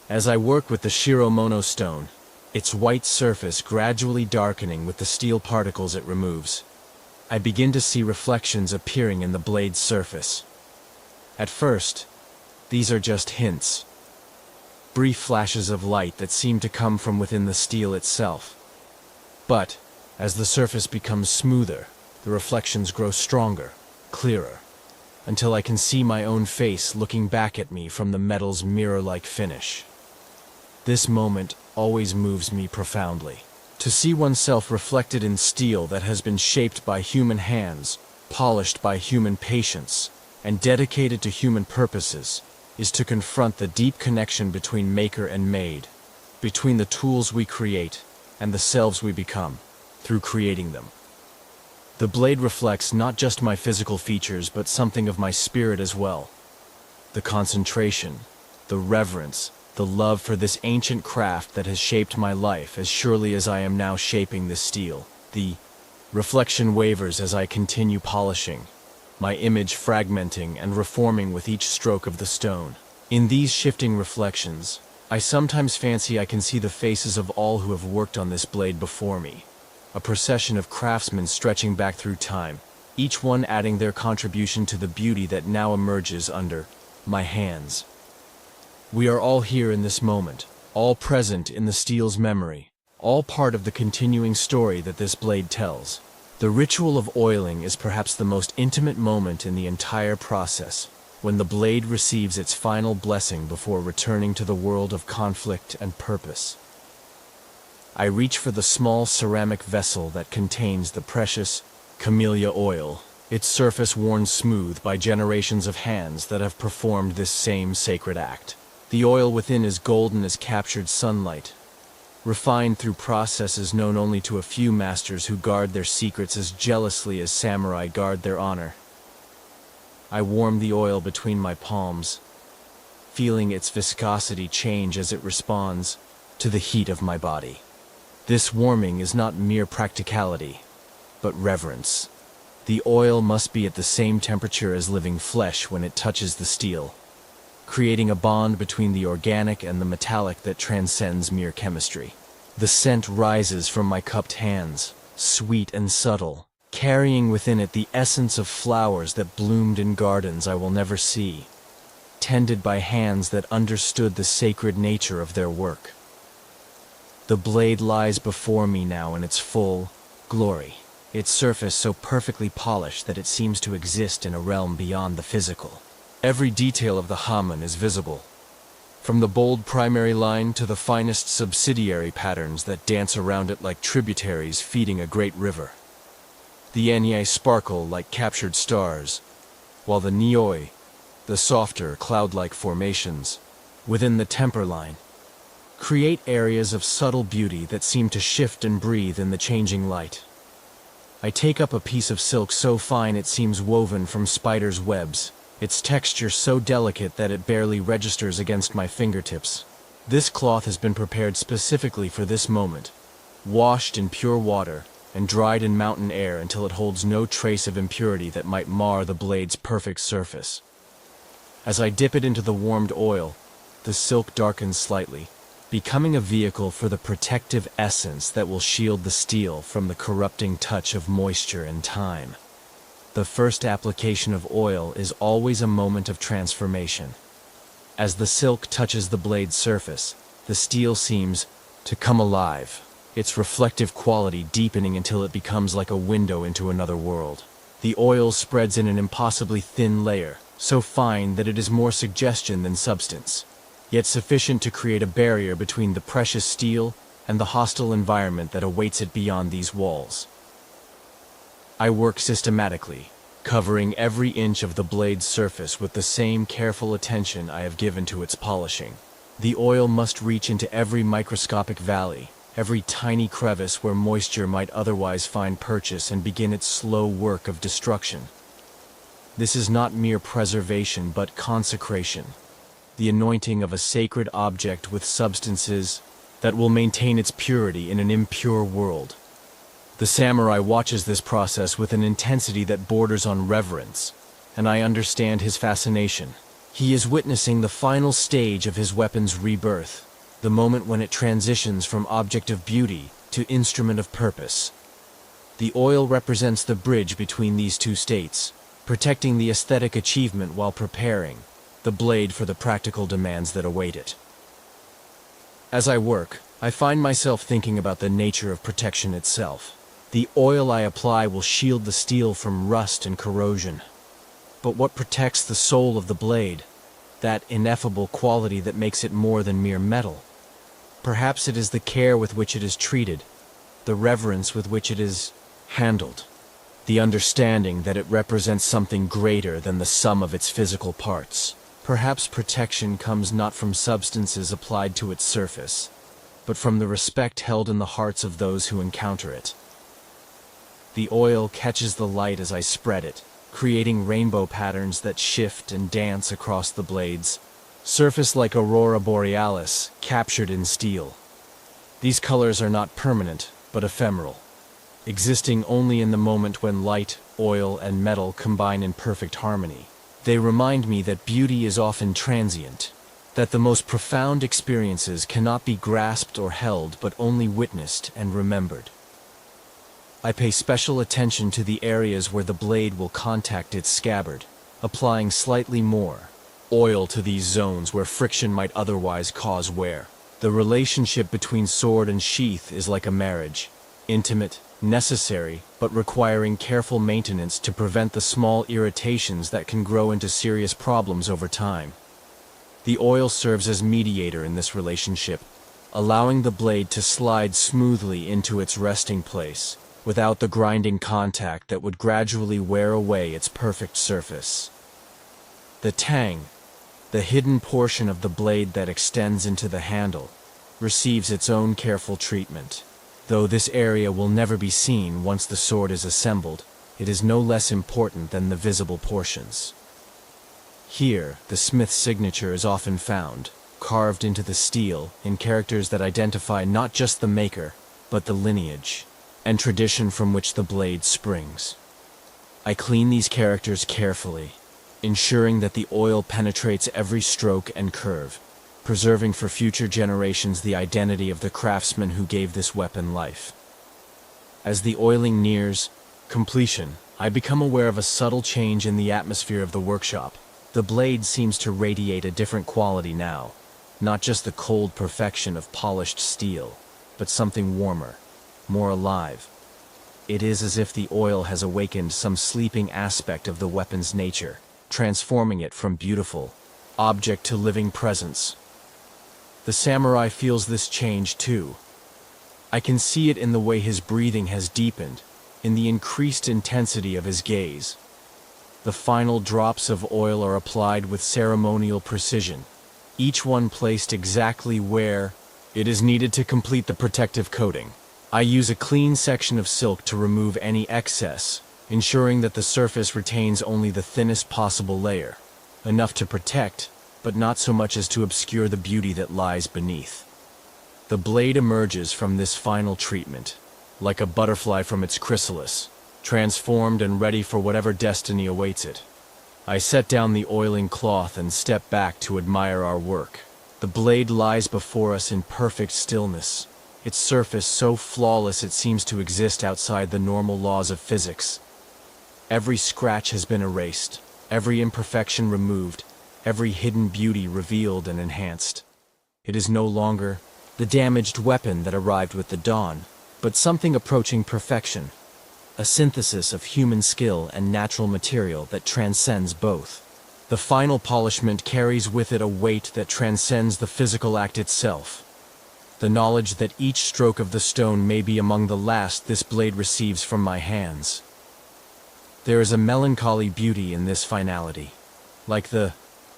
As I work with the Shiromono stone, its white surface gradually darkening with the steel particles it removes, I begin to see reflections appearing in the blade's surface. At first, these are just hints, brief flashes of light that seem to come from within the steel itself. But, as the surface becomes smoother, the reflections grow stronger, clearer, until I can see my own face looking back at me from the metal's mirror-like finish. This moment always moves me profoundly. To see oneself reflected in steel that has been shaped by human hands, polished by human patience, and dedicated to human purposes, is to confront the deep connection between maker and made, between the tools we create and the selves we become, through creating them. The blade reflects not just my physical features, but something of my spirit as well. The concentration, the reverence, the love for this ancient craft that has shaped my life as surely as I am now shaping this steel. The reflection wavers as I continue polishing, my image fragmenting and reforming with each stroke of the stone. In these shifting reflections, I sometimes fancy I can see the faces of all who have worked on this blade before me, a procession of craftsmen stretching back through time, each one adding their contribution to the beauty that now emerges under my hands. We are all here in this moment, all present in the steel's memory, all part of the continuing story that this blade tells. The ritual of oiling is perhaps the most intimate moment in the entire process, when the blade receives its final blessing before returning to the world of conflict and purpose. I reach for the small ceramic vessel that contains the precious camellia oil, its surface worn smooth by generations of hands that have performed this same sacred act. The oil within is golden as captured sunlight, refined through processes known only to a few masters who guard their secrets as jealously as samurai guard their honor. I warm the oil between my palms, feeling its viscosity change as it responds to the heat of my body. This warming is not mere practicality, but reverence. The oil must be at the same temperature as living flesh when it touches the steel, creating a bond between the organic and the metallic that transcends mere chemistry. The scent rises from my cupped hands, sweet and subtle, carrying within it the essence of flowers that bloomed in gardens I will never see, tended by hands that understood the sacred nature of their work. The blade lies before me now in its full glory, its surface so perfectly polished that it seems to exist in a realm beyond the physical. Every detail of the hamen is visible, from the bold primary line to the finest subsidiary patterns that dance around it like tributaries feeding a great river. The enye sparkle like captured stars, while the nioi, the softer, cloud-like formations, within the temper line, create areas of subtle beauty that seem to shift and breathe in the changing light. I take up a piece of silk so fine it seems woven from spiders' webs, its texture so delicate that it barely registers against my fingertips. This cloth has been prepared specifically for this moment, washed in pure water and dried in mountain air until it holds no trace of impurity that might mar the blade's perfect surface. As I dip it into the warmed oil, the silk darkens slightly, becoming a vehicle for the protective essence that will shield the steel from the corrupting touch of moisture and time. The first application of oil is always a moment of transformation. As the silk touches the blade's surface, the steel seems to come alive, its reflective quality deepening until it becomes like a window into another world. The oil spreads in an impossibly thin layer, so fine that it is more suggestion than substance, yet sufficient to create a barrier between the precious steel and the hostile environment that awaits it beyond these walls. I work systematically, covering every inch of the blade's surface with the same careful attention I have given to its polishing. The oil must reach into every microscopic valley, every tiny crevice where moisture might otherwise find purchase and begin its slow work of destruction. This is not mere preservation but consecration, the anointing of a sacred object with substances that will maintain its purity in an impure world. The samurai watches this process with an intensity that borders on reverence, and I understand his fascination. He is witnessing the final stage of his weapon's rebirth, the moment when it transitions from object of beauty to instrument of purpose. The oil represents the bridge between these two states, protecting the aesthetic achievement while preparing the blade for the practical demands that await it. As I work, I find myself thinking about the nature of protection itself. The oil I apply will shield the steel from rust and corrosion. But what protects the soul of the blade? That ineffable quality that makes it more than mere metal. Perhaps it is the care with which it is treated, the reverence with which it is handled, the understanding that it represents something greater than the sum of its physical parts. Perhaps protection comes not from substances applied to its surface, but from the respect held in the hearts of those who encounter it. The oil catches the light as I spread it, creating rainbow patterns that shift and dance across the blades, surface like aurora borealis, captured in steel. These colors are not permanent, but ephemeral, existing only in the moment when light, oil, and metal combine in perfect harmony. They remind me that beauty is often transient, that the most profound experiences cannot be grasped or held but only witnessed and remembered. I pay special attention to the areas where the blade will contact its scabbard, applying slightly more oil to these zones where friction might otherwise cause wear. The relationship between sword and sheath is like a marriage, intimate, necessary, but requiring careful maintenance to prevent the small irritations that can grow into serious problems over time. The oil serves as mediator in this relationship, allowing the blade to slide smoothly into its resting place, without the grinding contact that would gradually wear away its perfect surface. The tang, the hidden portion of the blade that extends into the handle, receives its own careful treatment. Though this area will never be seen once the sword is assembled, it is no less important than the visible portions. Here, the smith's signature is often found, carved into the steel in characters that identify not just the maker, but the lineage and tradition from which the blade springs. I clean these characters carefully, ensuring that the oil penetrates every stroke and curve, preserving for future generations the identity of the craftsman who gave this weapon life. As the oiling nears completion, I become aware of a subtle change in the atmosphere of the workshop. The blade seems to radiate a different quality now, not just the cold perfection of polished steel, but something warmer, more alive. It is as if the oil has awakened some sleeping aspect of the weapon's nature, transforming it from beautiful object to living presence. The samurai feels this change too. I can see it in the way his breathing has deepened, in the increased intensity of his gaze. The final drops of oil are applied with ceremonial precision, each one placed exactly where it is needed to complete the protective coating. I use a clean section of silk to remove any excess, ensuring that the surface retains only the thinnest possible layer. enough to protect, but not so much as to obscure the beauty that lies beneath. The blade emerges from this final treatment, like a butterfly from its chrysalis, transformed and ready for whatever destiny awaits it. I set down the oiling cloth and step back to admire our work. The blade lies before us in perfect stillness, its surface so flawless it seems to exist outside the normal laws of physics. Every scratch has been erased, every imperfection removed, every hidden beauty revealed and enhanced. It is no longer the damaged weapon that arrived with the dawn, but something approaching perfection, a synthesis of human skill and natural material that transcends both. The final polishment carries with it a weight that transcends the physical act itself. The knowledge that each stroke of the stone may be among the last this blade receives from my hands. There is a melancholy beauty in this finality, like the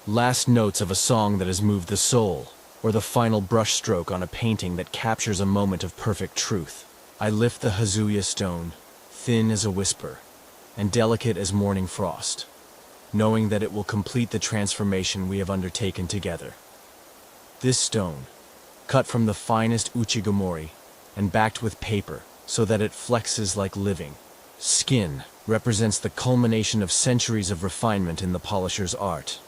last notes of a song that has moved the soul, or the final brushstroke on a painting that captures a moment of perfect truth. I lift the Hazuya stone, thin as a whisper, and delicate as morning frost, knowing that it will complete the transformation we have undertaken together. This stone, cut from the finest uchigomori, and backed with paper so that it flexes like living skin, represents the culmination of centuries of refinement in the polisher's art.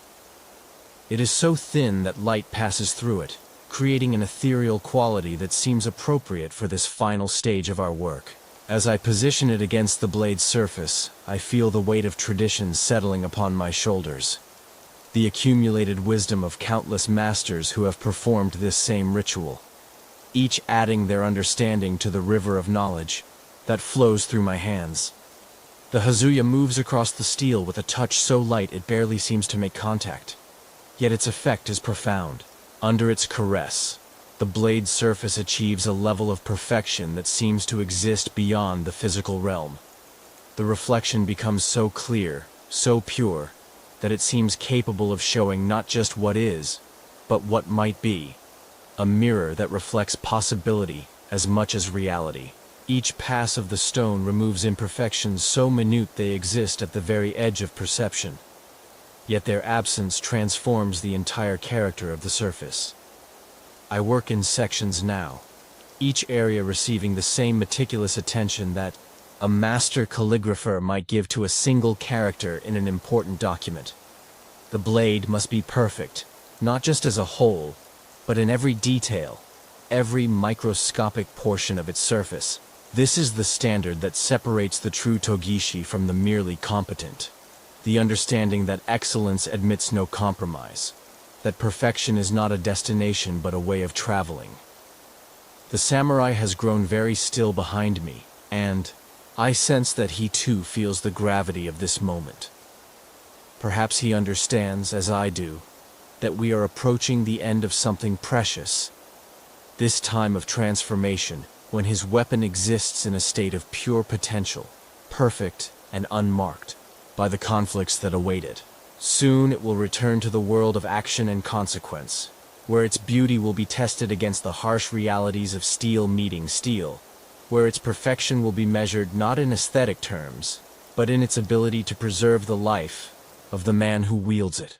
It is so thin that light passes through it, creating an ethereal quality that seems appropriate for this final stage of our work. As I position it against the blade's surface, I feel the weight of tradition settling upon my shoulders, the accumulated wisdom of countless masters who have performed this same ritual, each adding their understanding to the river of knowledge that flows through my hands. The Hazuya moves across the steel with a touch so light it barely seems to make contact. Yet its effect is profound. Under its caress, the blade's surface achieves a level of perfection that seems to exist beyond the physical realm. The reflection becomes so clear, so pure, that it seems capable of showing not just what is, but what might be. A mirror that reflects possibility as much as reality. Each pass of the stone removes imperfections so minute they exist at the very edge of perception. Yet their absence transforms the entire character of the surface. I work in sections now, each area receiving the same meticulous attention that a master calligrapher might give to a single character in an important document. The blade must be perfect, not just as a whole, but in every detail, every microscopic portion of its surface. This is the standard that separates the true Togishi from the merely competent. The understanding that excellence admits no compromise, that perfection is not a destination but a way of traveling. The samurai has grown very still behind me, and I sense that he too feels the gravity of this moment. Perhaps he understands, as I do, that we are approaching the end of something precious. This time of transformation, when his weapon exists in a state of pure potential, perfect and unmarked by the conflicts that await it. Soon it will return to the world of action and consequence, where its beauty will be tested against the harsh realities of steel meeting steel, where its perfection will be measured not in aesthetic terms, but in its ability to preserve the life of the man who wields it.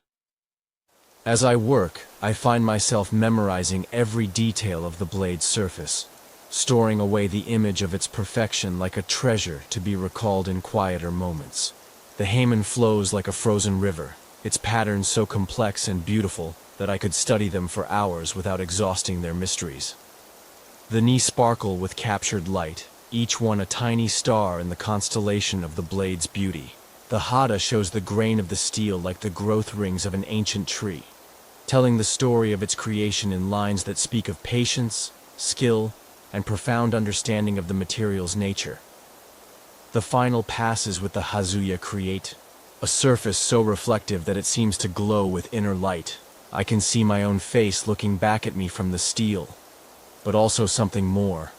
As I work, I find myself memorizing every detail of the blade's surface, storing away the image of its perfection like a treasure to be recalled in quieter moments. The Heian flows like a frozen river, its patterns so complex and beautiful that I could study them for hours without exhausting their mysteries. The Ni sparkle with captured light, each one a tiny star in the constellation of the blade's beauty. The Hada shows the grain of the steel like the growth rings of an ancient tree, telling the story of its creation in lines that speak of patience, skill, and profound understanding of the material's nature. The final passes with the Hazuya create a surface so reflective that it seems to glow with inner light. I can see my own face looking back at me from the steel, but also something more.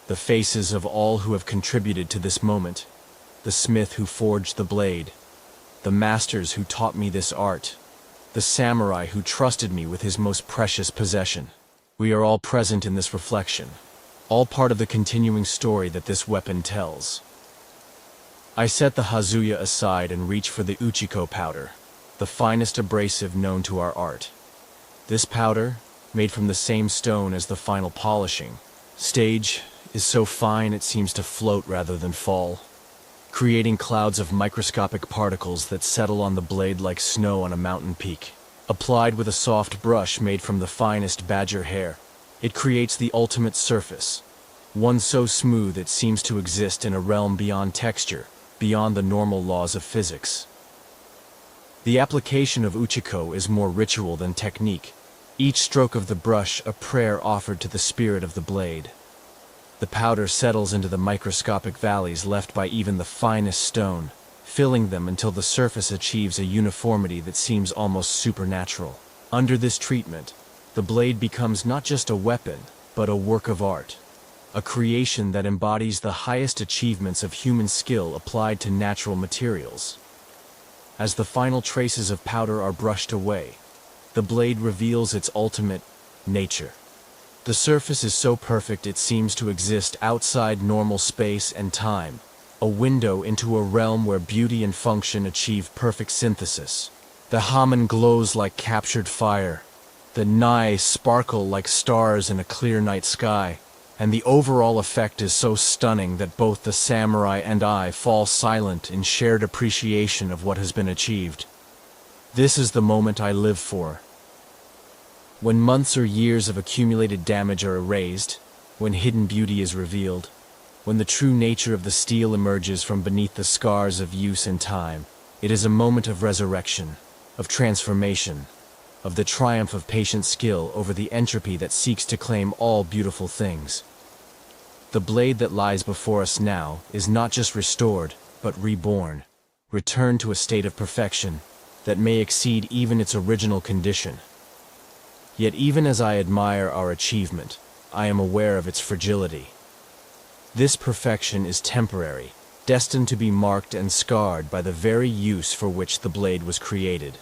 The faces of all who have contributed to this moment, the smith who forged the blade, the masters who taught me this art, the samurai who trusted me with his most precious possession. We are all present in this reflection, all part of the continuing story that this weapon tells. I set the Hazuya aside and reach for the Uchiko powder. the finest abrasive known to our art. This powder, made from the same stone as the final polishing stage, is so fine it seems to float rather than fall, creating clouds of microscopic particles that settle on the blade like snow on a mountain peak. Applied with a soft brush made from the finest badger hair, it creates the ultimate surface, one so smooth it seems to exist in a realm beyond texture, beyond the normal laws of physics. The application of uchiko is more ritual than technique, each stroke of the brush a prayer offered to the spirit of the blade. The powder settles into the microscopic valleys left by even the finest stone, filling them until the surface achieves a uniformity that seems almost supernatural. Under this treatment, the blade becomes not just a weapon, but a work of art, a creation that embodies the highest achievements of human skill applied to natural materials. As the final traces of powder are brushed away, the blade reveals its ultimate nature. The surface is so perfect it seems to exist outside normal space and time, a window into a realm where beauty and function achieve perfect synthesis. The hamen glows like captured fire, the nai sparkle like stars in a clear night sky, and the overall effect is so stunning that both the samurai and I fall silent in shared appreciation of what has been achieved. This is the moment I live for. When months or years of accumulated damage are erased, when hidden beauty is revealed, when the true nature of the steel emerges from beneath the scars of use and time, it is a moment of resurrection, of transformation, of the triumph of patient skill over the entropy that seeks to claim all beautiful things. The blade that lies before us now is not just restored, but reborn, returned to a state of perfection that may exceed even its original condition. Yet even as I admire our achievement, I am aware of its fragility. This perfection is temporary, destined to be marked and scarred by the very use for which the blade was created.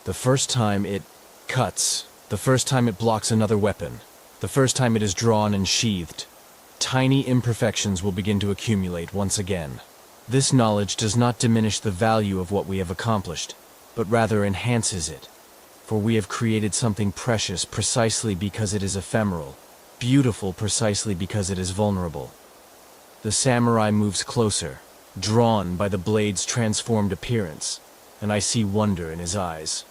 The first time it cuts, the first time it blocks another weapon, the first time it is drawn and sheathed, tiny imperfections will begin to accumulate once again. This knowledge does not diminish the value of what we have accomplished, but rather enhances it. For we have created something precious precisely because it is ephemeral, beautiful precisely because it is vulnerable. The samurai moves closer, drawn by the blade's transformed appearance, and I see wonder in his eyes.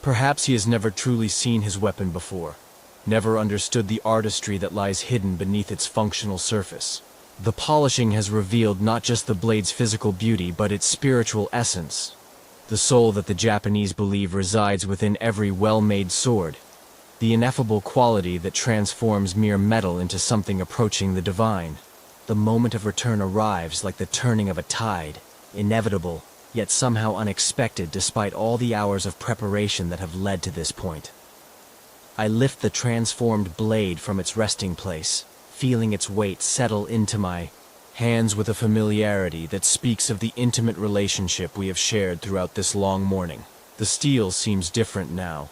Perhaps he has never truly seen his weapon before, never understood the artistry that lies hidden beneath its functional surface. The polishing has revealed not just the blade's physical beauty but its spiritual essence, the soul that the Japanese believe resides within every well-made sword, the ineffable quality that transforms mere metal into something approaching the divine. The moment of return arrives like the turning of a tide, inevitable, yet somehow unexpected despite all the hours of preparation that have led to this point. I lift the transformed blade from its resting place, feeling its weight settle into my hands with a familiarity that speaks of the intimate relationship we have shared throughout this long morning. The steel seems different now,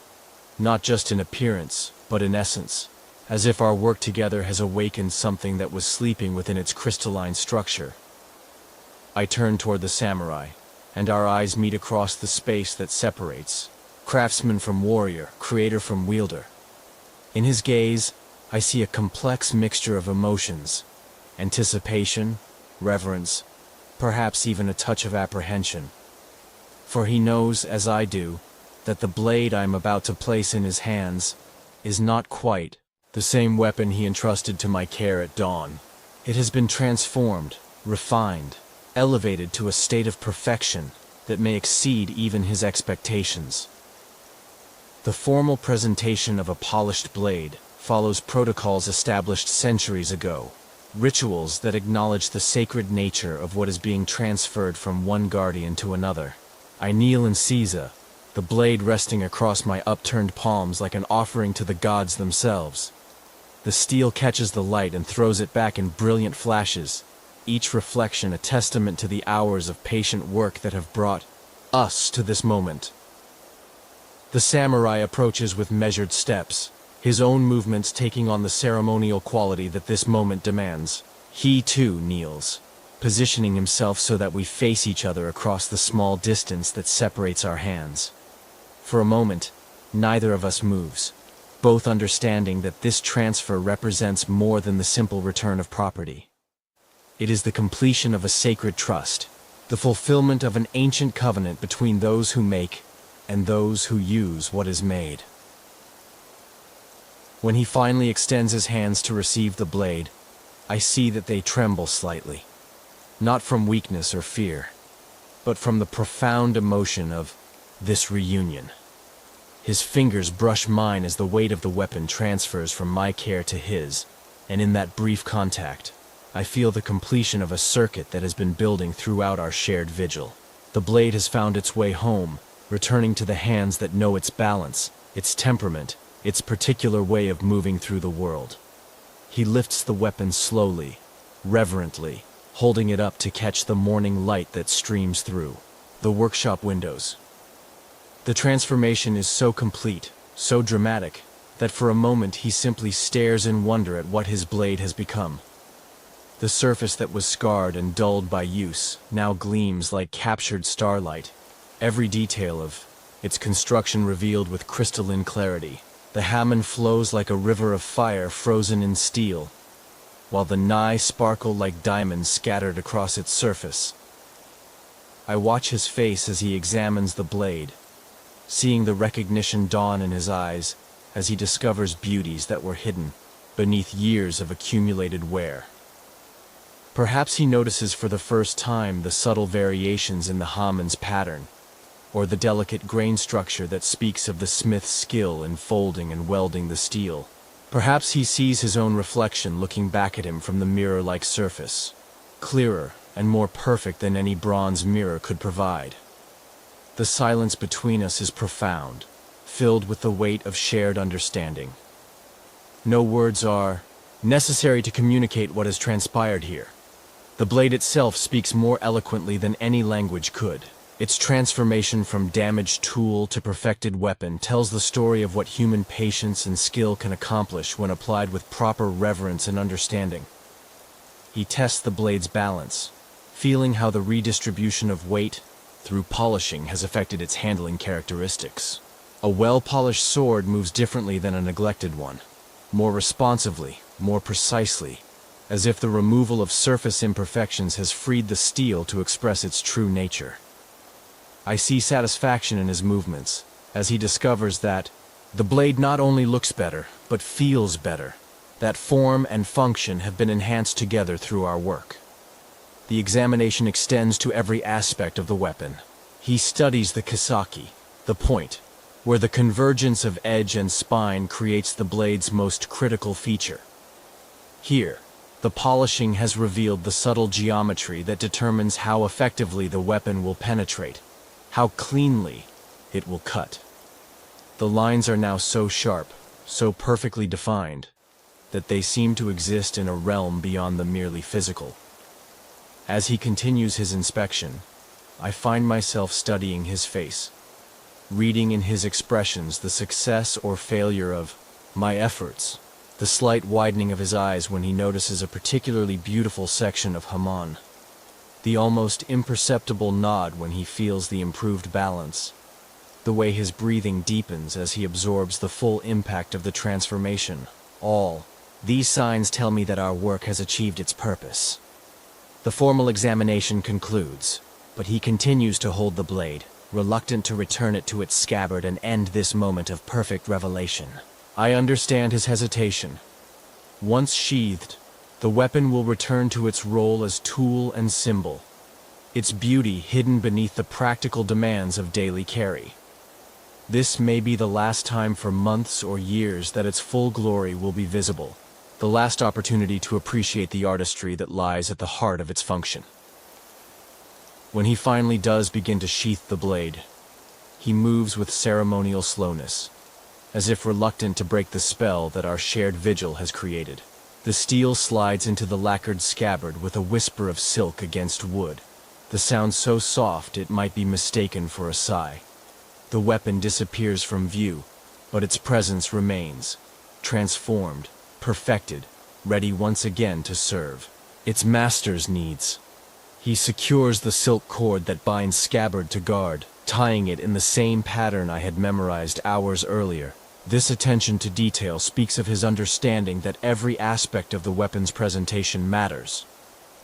not just in appearance, but in essence, as if our work together has awakened something that was sleeping within its crystalline structure. I turn toward the samurai, and our eyes meet across the space that separates craftsman from warrior, creator from wielder. In his gaze, I see a complex mixture of emotions, anticipation, reverence, perhaps even a touch of apprehension. For he knows, as I do, that the blade I am about to place in his hands is not quite the same weapon he entrusted to my care at dawn. It has been transformed, refined, elevated to a state of perfection that may exceed even his expectations. The formal presentation of a polished blade follows protocols established centuries ago, rituals that acknowledge the sacred nature of what is being transferred from one guardian to another. I kneel in seiza, the blade resting across my upturned palms like an offering to the gods themselves. The steel catches the light and throws it back in brilliant flashes, each reflection a testament to the hours of patient work that have brought us to this moment. The samurai approaches with measured steps, his own movements taking on the ceremonial quality that this moment demands. He too kneels, positioning himself so that we face each other across the small distance that separates our hands. For a moment, neither of us moves, both understanding that this transfer represents more than the simple return of property. It is the completion of a sacred trust, the fulfillment of an ancient covenant between those who make and those who use what is made. When he finally extends his hands to receive the blade, I see that they tremble slightly, not from weakness or fear, but from the profound emotion of this reunion. His fingers brush mine as the weight of the weapon transfers from my care to his, and in that brief contact, I feel the completion of a circuit that has been building throughout our shared vigil. The blade has found its way home, returning to the hands that know its balance, its temperament, its particular way of moving through the world. He lifts the weapon slowly, reverently, holding it up to catch the morning light that streams through the workshop windows. The transformation is so complete, so dramatic, that for a moment he simply stares in wonder at what his blade has become. The surface that was scarred and dulled by use now gleams like captured starlight, every detail of its construction revealed with crystalline clarity. The hammer flows like a river of fire frozen in steel, while the knives sparkle like diamonds scattered across its surface. I watch his face as he examines the blade, seeing the recognition dawn in his eyes as he discovers beauties that were hidden beneath years of accumulated wear. Perhaps he notices for the first time the subtle variations in the hammer's pattern, or the delicate grain structure that speaks of the smith's skill in folding and welding the steel. Perhaps he sees his own reflection looking back at him from the mirror-like surface, clearer and more perfect than any bronze mirror could provide. The silence between us is profound, filled with the weight of shared understanding. No words are necessary to communicate what has transpired here. The blade itself speaks more eloquently than any language could. Its transformation from damaged tool to perfected weapon tells the story of what human patience and skill can accomplish when applied with proper reverence and understanding. He tests the blade's balance, feeling how the redistribution of weight through polishing has affected its handling characteristics. A well-polished sword moves differently than a neglected one, more responsively, more precisely, as if the removal of surface imperfections has freed the steel to express its true nature. I see satisfaction in his movements, as he discovers that the blade not only looks better, but feels better, that form and function have been enhanced together through our work. The examination extends to every aspect of the weapon. He studies the kisaki, the point, where the convergence of edge and spine creates the blade's most critical feature. Here, the polishing has revealed the subtle geometry that determines how effectively the weapon will penetrate, how cleanly it will cut. The lines are now so sharp, so perfectly defined, that they seem to exist in a realm beyond the merely physical. As he continues his inspection, I find myself studying his face, reading in his expressions the success or failure of my efforts, the slight widening of his eyes when he notices a particularly beautiful section of Haman, the almost imperceptible nod when he feels the improved balance, the way his breathing deepens as he absorbs the full impact of the transformation. All these signs tell me that our work has achieved its purpose. The formal examination concludes, but he continues to hold the blade, reluctant to return it to its scabbard and end this moment of perfect revelation. I understand his hesitation. Once sheathed, the weapon will return to its role as tool and symbol, its beauty hidden beneath the practical demands of daily carry. This may be the last time for months or years that its full glory will be visible, the last opportunity to appreciate the artistry that lies at the heart of its function. When he finally does begin to sheath the blade, he moves with ceremonial slowness, as if reluctant to break the spell that our shared vigil has created. The steel slides into the lacquered scabbard with a whisper of silk against wood, the sound so soft it might be mistaken for a sigh. The weapon disappears from view, but its presence remains, transformed, perfected, ready once again to serve its master's needs. He secures the silk cord that binds scabbard to guard, tying it in the same pattern I had memorized hours earlier. This attention to detail speaks of his understanding that every aspect of the weapon's presentation matters,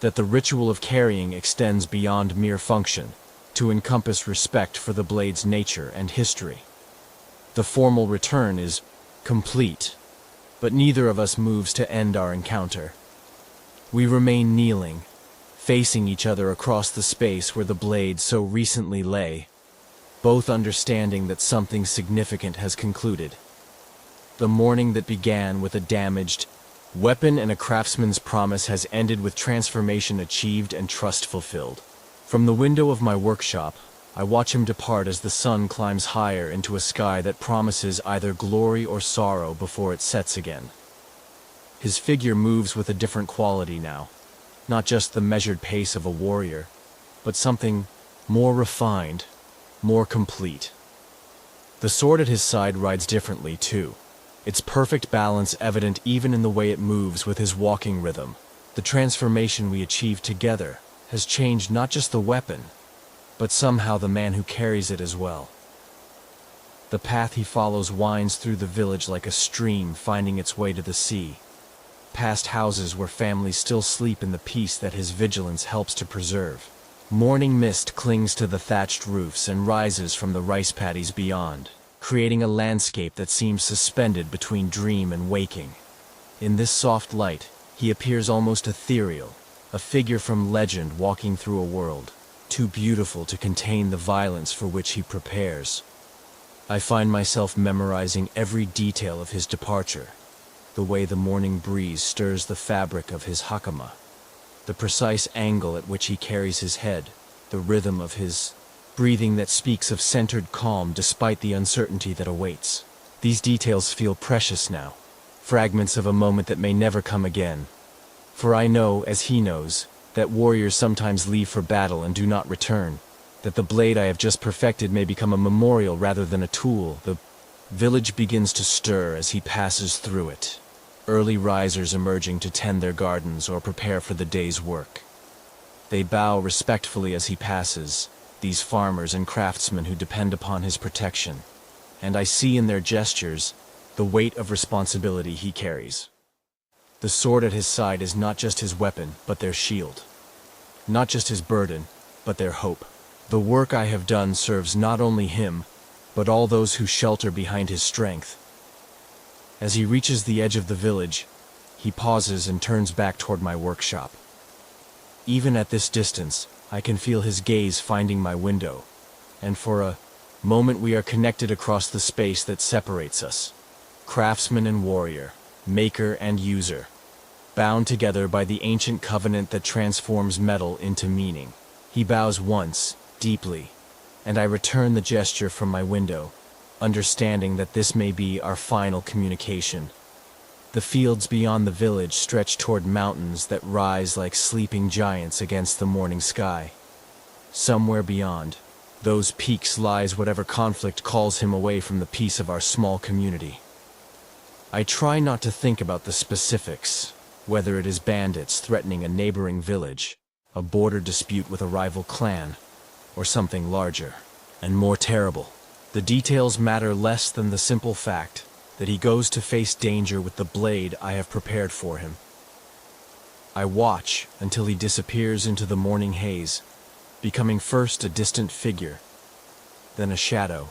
that the ritual of carrying extends beyond mere function, to encompass respect for the blade's nature and history. The formal return is complete, but neither of us moves to end our encounter. We remain kneeling, facing each other across the space where the blade so recently lay, both understanding that something significant has concluded. The morning that began with a damaged weapon and a craftsman's promise has ended with transformation achieved and trust fulfilled. From the window of my workshop, I watch him depart as the sun climbs higher into a sky that promises either glory or sorrow before it sets again. His figure moves with a different quality now, not just the measured pace of a warrior, but something more refined, more complete. The sword at his side rides differently too, its perfect balance evident even in the way it moves with his walking rhythm. The transformation we achieved together has changed not just the weapon, but somehow the man who carries it as well. The path he follows winds through the village like a stream finding its way to the sea, past houses where families still sleep in the peace that his vigilance helps to preserve. Morning mist clings to the thatched roofs and rises from the rice paddies beyond, creating a landscape that seems suspended between dream and waking. In this soft light, he appears almost ethereal, a figure from legend walking through a world, too beautiful to contain the violence for which he prepares. I find myself memorizing every detail of his departure, the way the morning breeze stirs the fabric of his hakama, the precise angle at which he carries his head, the rhythm of his breathing that speaks of centered calm despite the uncertainty that awaits. These details feel precious now, fragments of a moment that may never come again. For I know, as he knows, that warriors sometimes leave for battle and do not return, that the blade I have just perfected may become a memorial rather than a tool. The village begins to stir as he passes through it, early risers emerging to tend their gardens or prepare for the day's work. They bow respectfully as he passes, these farmers and craftsmen who depend upon his protection, and I see in their gestures the weight of responsibility he carries. The sword at his side is not just his weapon, but their shield. Not just his burden, but their hope. The work I have done serves not only him, but all those who shelter behind his strength. As he reaches the edge of the village, he pauses and turns back toward my workshop. Even at this distance, I can feel his gaze finding my window, and for a moment we are connected across the space that separates us. Craftsman and warrior, maker and user, bound together by the ancient covenant that transforms metal into meaning. He bows once, deeply, and I return the gesture from my window, understanding that this may be our final communication. The fields beyond the village stretch toward mountains that rise like sleeping giants against the morning sky. Somewhere beyond those peaks lies whatever conflict calls him away from the peace of our small community. I try not to think about the specifics, whether it is bandits threatening a neighboring village, a border dispute with a rival clan, or something larger and more terrible. The details matter less than the simple fact that he goes to face danger with the blade I have prepared for him. I watch until he disappears into the morning haze, becoming first a distant figure, then a shadow,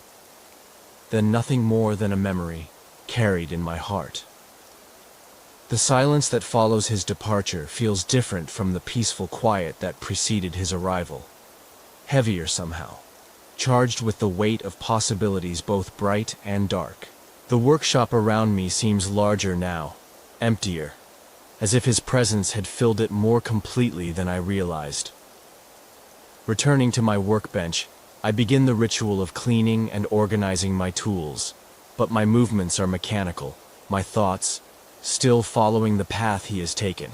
then nothing more than a memory carried in my heart. The silence that follows his departure feels different from the peaceful quiet that preceded his arrival. Heavier somehow, charged with the weight of possibilities both bright and dark. The workshop around me seems larger now, emptier, as if his presence had filled it more completely than I realized. Returning to my workbench, I begin the ritual of cleaning and organizing my tools, but my movements are mechanical, my thoughts still following the path he has taken.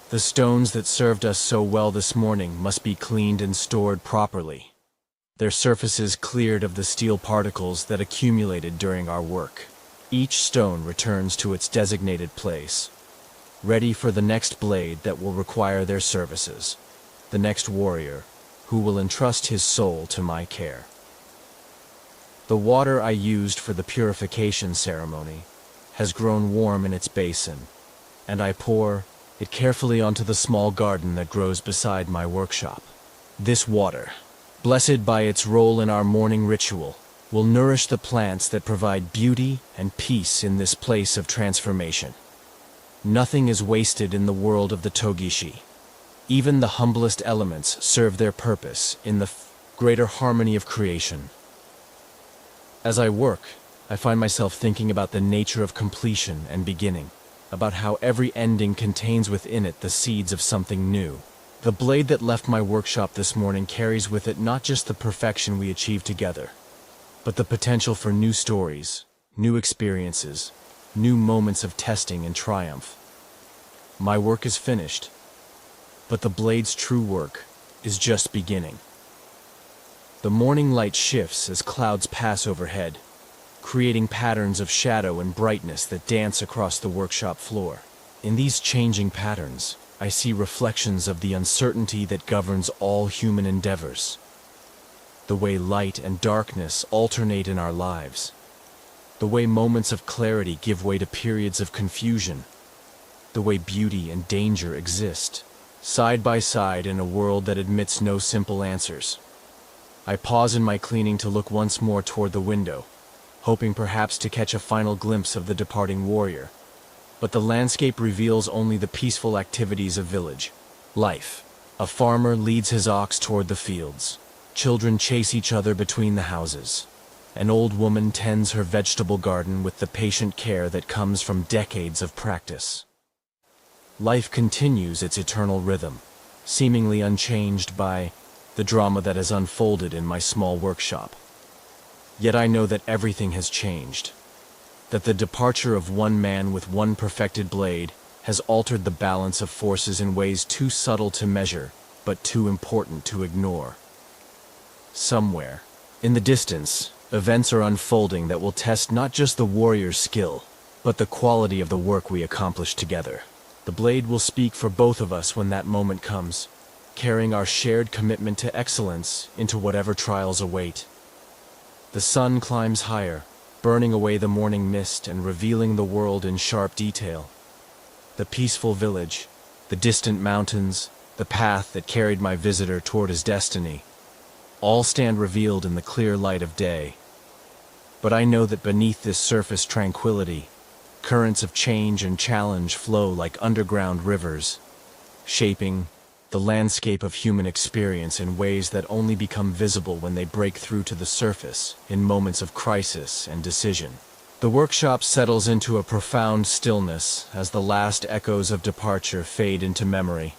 The stones that served us so well this morning must be cleaned and stored properly, their surfaces cleared of the steel particles that accumulated during our work. Each stone returns to its designated place, ready for the next blade that will require their services. the next warrior, who will entrust his soul to my care. The water I used for the purification ceremony has grown warm in its basin, and I pour it carefully onto the small garden that grows beside my workshop. This water, blessed by its role in our morning ritual, will nourish the plants that provide beauty and peace in this place of transformation. Nothing is wasted in the world of the Togishi. Even the humblest elements serve their purpose in the greater harmony of creation. As I work, I find myself thinking about the nature of completion and beginning, about how every ending contains within it the seeds of something new. The blade that left my workshop this morning carries with it not just the perfection we achieved together, but the potential for new stories, new experiences, new moments of testing and triumph. My work is finished, but the blade's true work is just beginning. The morning light shifts as clouds pass overhead, creating patterns of shadow and brightness that dance across the workshop floor. In these changing patterns, I see reflections of the uncertainty that governs all human endeavors. The way light and darkness alternate in our lives. The way moments of clarity give way to periods of confusion. The way beauty and danger exist, side by side in a world that admits no simple answers. I pause in my cleaning to look once more toward the window, hoping perhaps to catch a final glimpse of the departing warrior. But the landscape reveals only the peaceful activities of village life. A farmer leads his ox toward the fields. Children chase each other between the houses. An old woman tends her vegetable garden with the patient care that comes from decades of practice. Life continues its eternal rhythm, seemingly unchanged by the drama that has unfolded in my small workshop. Yet I know that everything has changed, that the departure of one man with one perfected blade has altered the balance of forces in ways too subtle to measure, but too important to ignore. Somewhere, in the distance, events are unfolding that will test not just the warrior's skill, but the quality of the work we accomplish together. The blade will speak for both of us when that moment comes, carrying our shared commitment to excellence into whatever trials await. The sun climbs higher, burning away the morning mist and revealing the world in sharp detail. The peaceful village, the distant mountains, the path that carried my visitor toward his destiny, all stand revealed in the clear light of day. But I know that beneath this surface tranquility, currents of change and challenge flow like underground rivers, shaping the landscape of human experience in ways that only become visible when they break through to the surface in moments of crisis and decision. The workshop settles into a profound stillness as the last echoes of departure fade into memory,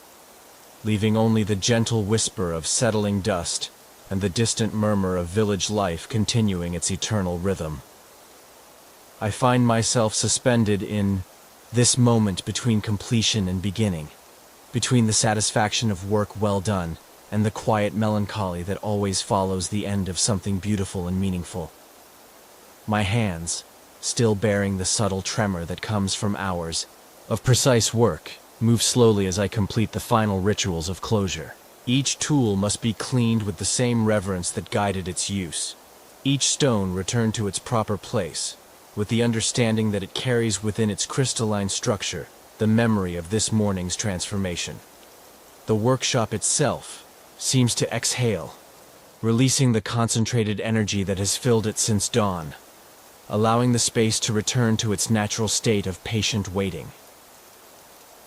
leaving only the gentle whisper of settling dust and the distant murmur of village life continuing its eternal rhythm. I find myself suspended in this moment between completion and beginning, between the satisfaction of work well done and the quiet melancholy that always follows the end of something beautiful and meaningful. My hands, still bearing the subtle tremor that comes from hours of precise work, move slowly as I complete the final rituals of closure. Each tool must be cleaned with the same reverence that guided its use. Each stone returned to its proper place, with the understanding that it carries within its crystalline structure the memory of this morning's transformation. The workshop itself seems to exhale, releasing the concentrated energy that has filled it since dawn, allowing the space to return to its natural state of patient waiting.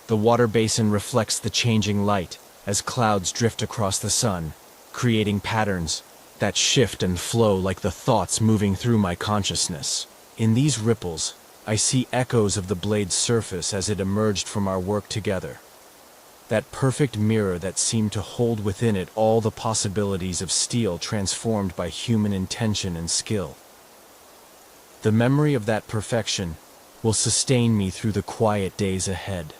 The water basin reflects the changing light as clouds drift across the sun, creating patterns that shift and flow like the thoughts moving through my consciousness. In these ripples, I see echoes of the blade's surface as it emerged from our work together. That perfect mirror that seemed to hold within it all the possibilities of steel transformed by human intention and skill. The memory of that perfection will sustain me through the quiet days ahead,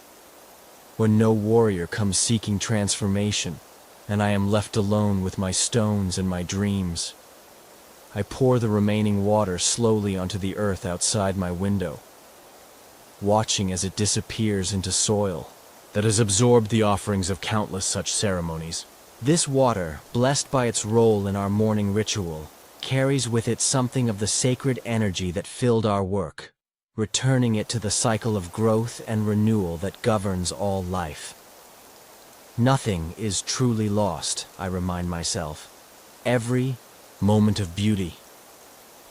when no warrior comes seeking transformation, and I am left alone with my stones and my dreams. I pour the remaining water slowly onto the earth outside my window, watching as it disappears into soil that has absorbed the offerings of countless such ceremonies. This water, blessed by its role in our morning ritual, carries with it something of the sacred energy that filled our work, returning it to the cycle of growth and renewal that governs all life. Nothing is truly lost, I remind myself. Every moment of beauty,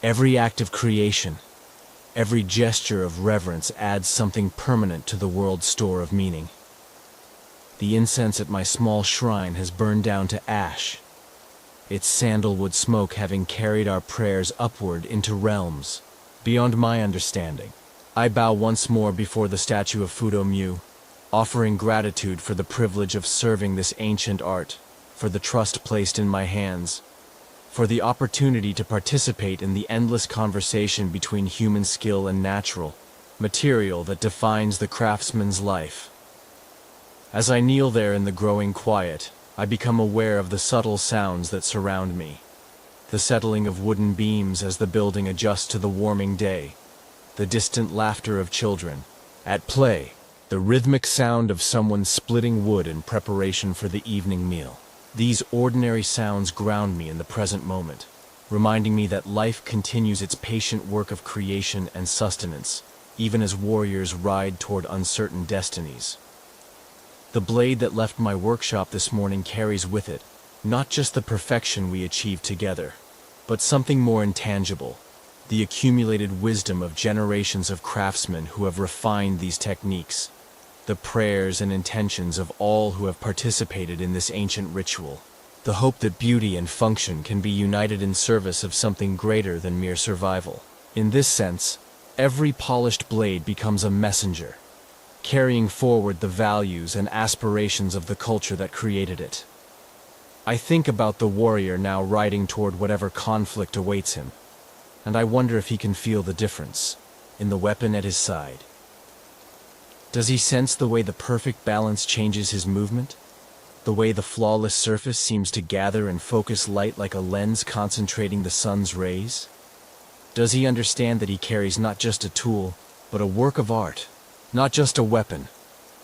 every act of creation, every gesture of reverence adds something permanent to the world's store of meaning. The incense at my small shrine has burned down to ash, its sandalwood smoke having carried our prayers upward into realms beyond my understanding. I bow once more before the statue of Fudo-Myu, offering gratitude for the privilege of serving this ancient art, for the trust placed in my hands, for the opportunity to participate in the endless conversation between human skill and natural material that defines the craftsman's life. As I kneel there in the growing quiet, I become aware of the subtle sounds that surround me. The settling of wooden beams as the building adjusts to the warming day, the distant laughter of children at play, the rhythmic sound of someone splitting wood in preparation for the evening meal. These ordinary sounds ground me in the present moment, reminding me that life continues its patient work of creation and sustenance, even as warriors ride toward uncertain destinies. The blade that left my workshop this morning carries with it not just the perfection we achieved together, but something more intangible, the accumulated wisdom of generations of craftsmen who have refined these techniques, the prayers and intentions of all who have participated in this ancient ritual, the hope that beauty and function can be united in service of something greater than mere survival. In this sense, every polished blade becomes a messenger, carrying forward the values and aspirations of the culture that created it. I think about the warrior now riding toward whatever conflict awaits him, and I wonder if he can feel the difference in the weapon at his side. Does he sense the way the perfect balance changes his movement? The way the flawless surface seems to gather and focus light like a lens concentrating the sun's rays? Does he understand that he carries not just a tool, but a work of art? Not just a weapon,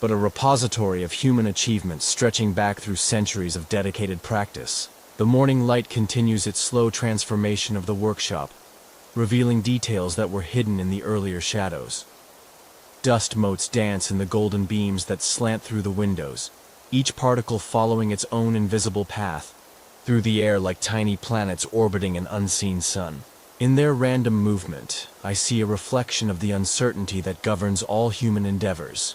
but a repository of human achievements stretching back through centuries of dedicated practice. The morning light continues its slow transformation of the workshop, revealing details that were hidden in the earlier shadows. Dust motes dance in the golden beams that slant through the windows, each particle following its own invisible path through the air like tiny planets orbiting an unseen sun. In their random movement, I see a reflection of the uncertainty that governs all human endeavors,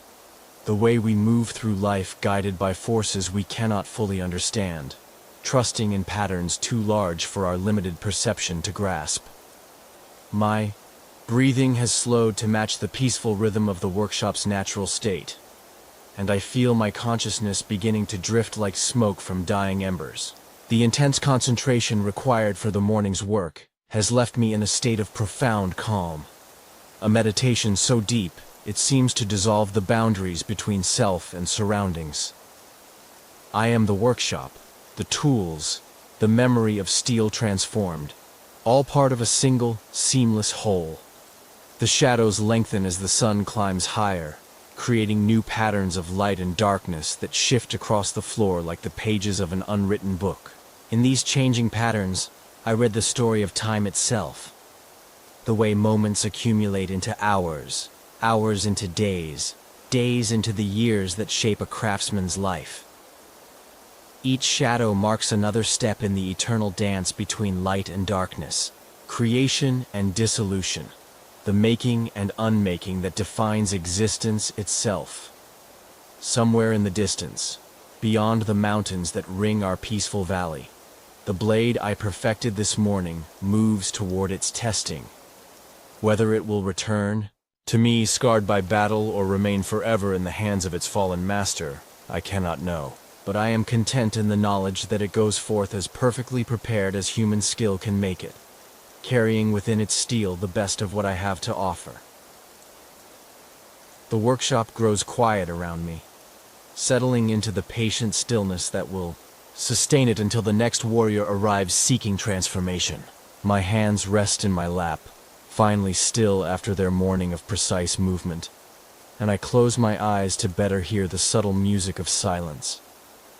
the way we move through life guided by forces we cannot fully understand, trusting in patterns too large for our limited perception to grasp. My breathing has slowed to match the peaceful rhythm of the workshop's natural state, and I feel my consciousness beginning to drift like smoke from dying embers. The intense concentration required for the morning's work has left me in a state of profound calm, a meditation so deep it seems to dissolve the boundaries between self and surroundings. I am the workshop, the tools, the memory of steel transformed, all part of a single, seamless whole. The shadows lengthen as the sun climbs higher, creating new patterns of light and darkness that shift across the floor like the pages of an unwritten book. In these changing patterns, I read the story of time itself, the way moments accumulate into hours, hours into days, days into the years that shape a craftsman's life. Each shadow marks another step in the eternal dance between light and darkness, creation and dissolution, the making and unmaking that defines existence itself. Somewhere in the distance, beyond the mountains that ring our peaceful valley, the blade I perfected this morning moves toward its testing. Whether it will return, to me scarred by battle, or remain forever in the hands of its fallen master, I cannot know. But I am content in the knowledge that it goes forth as perfectly prepared as human skill can make it, carrying within its steel the best of what I have to offer. The workshop grows quiet around me, settling into the patient stillness that will sustain it until the next warrior arrives seeking transformation. My hands rest in my lap, finally still after their morning of precise movement, and I close my eyes to better hear the subtle music of silence.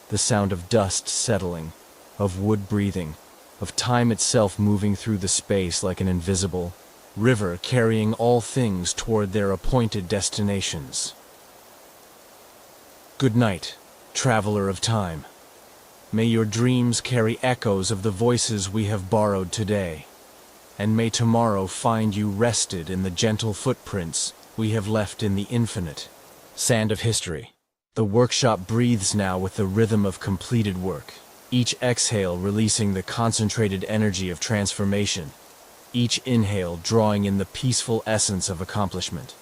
the sound of dust settling, of wood breathing, of time itself moving through the space like an invisible river carrying all things toward their appointed destinations. Good night, traveler of time. May your dreams carry echoes of the voices we have borrowed today, and may tomorrow find you rested in the gentle footprints we have left in the infinite sand of history. The workshop breathes now with the rhythm of completed work, each exhale releasing the concentrated energy of transformation, each inhale drawing in the peaceful essence of accomplishment.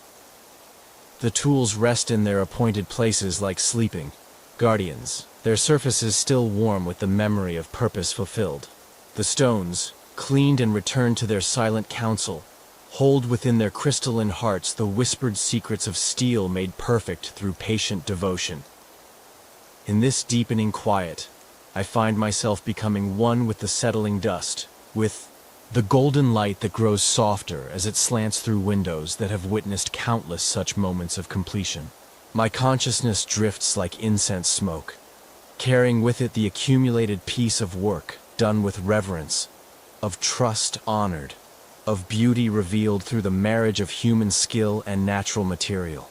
The tools rest in their appointed places like sleeping guardians, their surfaces still warm with the memory of purpose fulfilled. The stones, cleaned and returned to their silent counsel, hold within their crystalline hearts the whispered secrets of steel made perfect through patient devotion. In this deepening quiet, I find myself becoming one with the settling dust, with the golden light that grows softer as it slants through windows that have witnessed countless such moments of completion. My consciousness drifts like incense smoke, carrying with it the accumulated peace of work done with reverence, of trust honored, of beauty revealed through the marriage of human skill and natural material.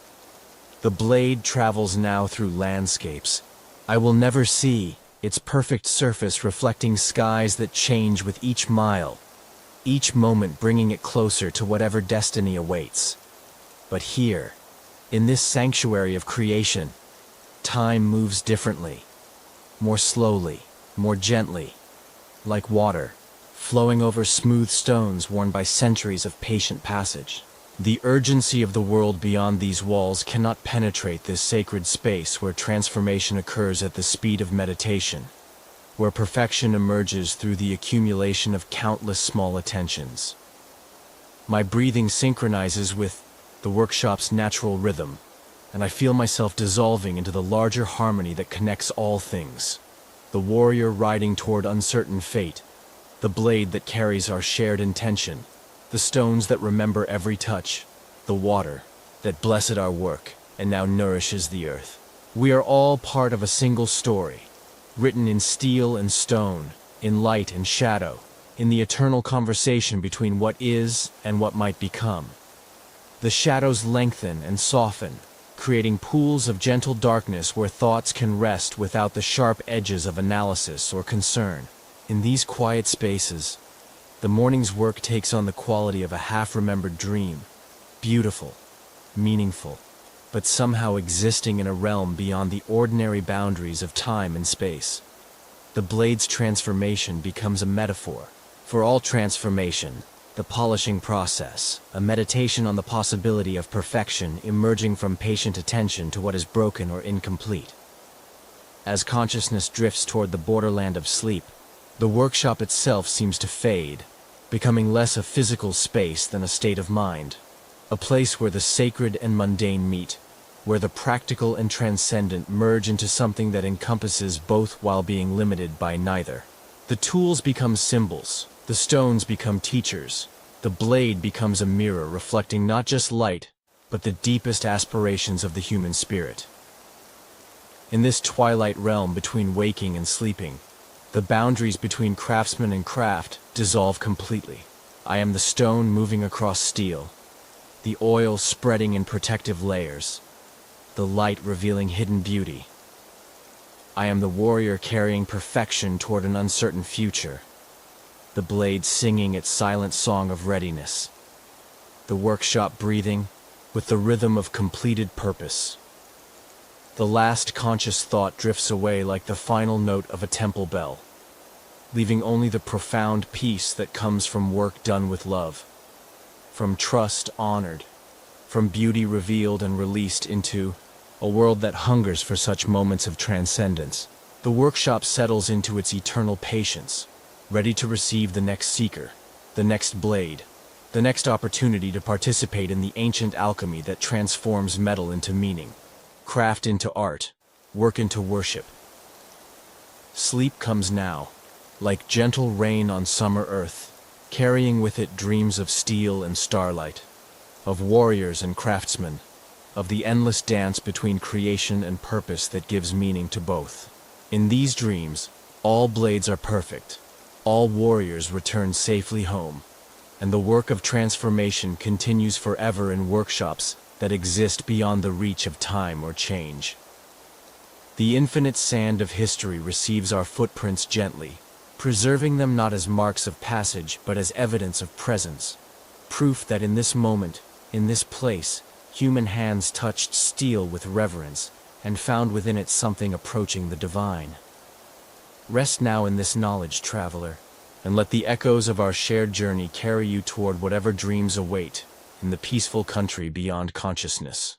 The blade travels now through landscapes I will never see, its perfect surface reflecting skies that change with each mile, each moment bringing it closer to whatever destiny awaits. But here, in this sanctuary of creation, time moves differently, more slowly, more gently, like water, flowing over smooth stones worn by centuries of patient passage. The urgency of the world beyond these walls cannot penetrate this sacred space where transformation occurs at the speed of meditation, where perfection emerges through the accumulation of countless small attentions. My breathing synchronizes with the workshop's natural rhythm, and I feel myself dissolving into the larger harmony that connects all things. The warrior riding toward uncertain fate, the blade that carries our shared intention, the stones that remember every touch, the water that blessed our work and now nourishes the earth. We are all part of a single story, written in steel and stone, in light and shadow, in the eternal conversation between what is and what might become. The shadows lengthen and soften, creating pools of gentle darkness where thoughts can rest without the sharp edges of analysis or concern. In these quiet spaces, the morning's work takes on the quality of a half-remembered dream, beautiful, meaningful, but somehow existing in a realm beyond the ordinary boundaries of time and space. The blade's transformation becomes a metaphor for all transformation, the polishing process, a meditation on the possibility of perfection emerging from patient attention to what is broken or incomplete. As consciousness drifts toward the borderland of sleep, the workshop itself seems to fade, becoming less a physical space than a state of mind, a place where the sacred and mundane meet, where the practical and transcendent merge into something that encompasses both while being limited by neither. The tools become symbols, the stones become teachers, the blade becomes a mirror reflecting not just light, but the deepest aspirations of the human spirit. In this twilight realm between waking and sleeping, the boundaries between craftsman and craft dissolve completely. I am the stone moving across steel, the oil spreading in protective layers, the light revealing hidden beauty. I am the warrior carrying perfection toward an uncertain future, the blade singing its silent song of readiness, the workshop breathing with the rhythm of completed purpose. The last conscious thought drifts away like the final note of a temple bell, leaving only the profound peace that comes from work done with love, from trust honored, from beauty revealed and released into a world that hungers for such moments of transcendence. The workshop settles into its eternal patience, ready to receive the next seeker, the next blade, the next opportunity to participate in the ancient alchemy that transforms metal into meaning, craft into art, work into worship. Sleep comes now, like gentle rain on summer earth, carrying with it dreams of steel and starlight, of warriors and craftsmen, of the endless dance between creation and purpose that gives meaning to both. In these dreams, all blades are perfect, all warriors return safely home, and the work of transformation continues forever in workshops that exist beyond the reach of time or change. The infinite sand of history receives our footprints gently, preserving them not as marks of passage but as evidence of presence, proof that in this moment, in this place, human hands touched steel with reverence and found within it something approaching the divine. Rest now in this knowledge, traveler, and let the echoes of our shared journey carry you toward whatever dreams await in the peaceful country beyond consciousness.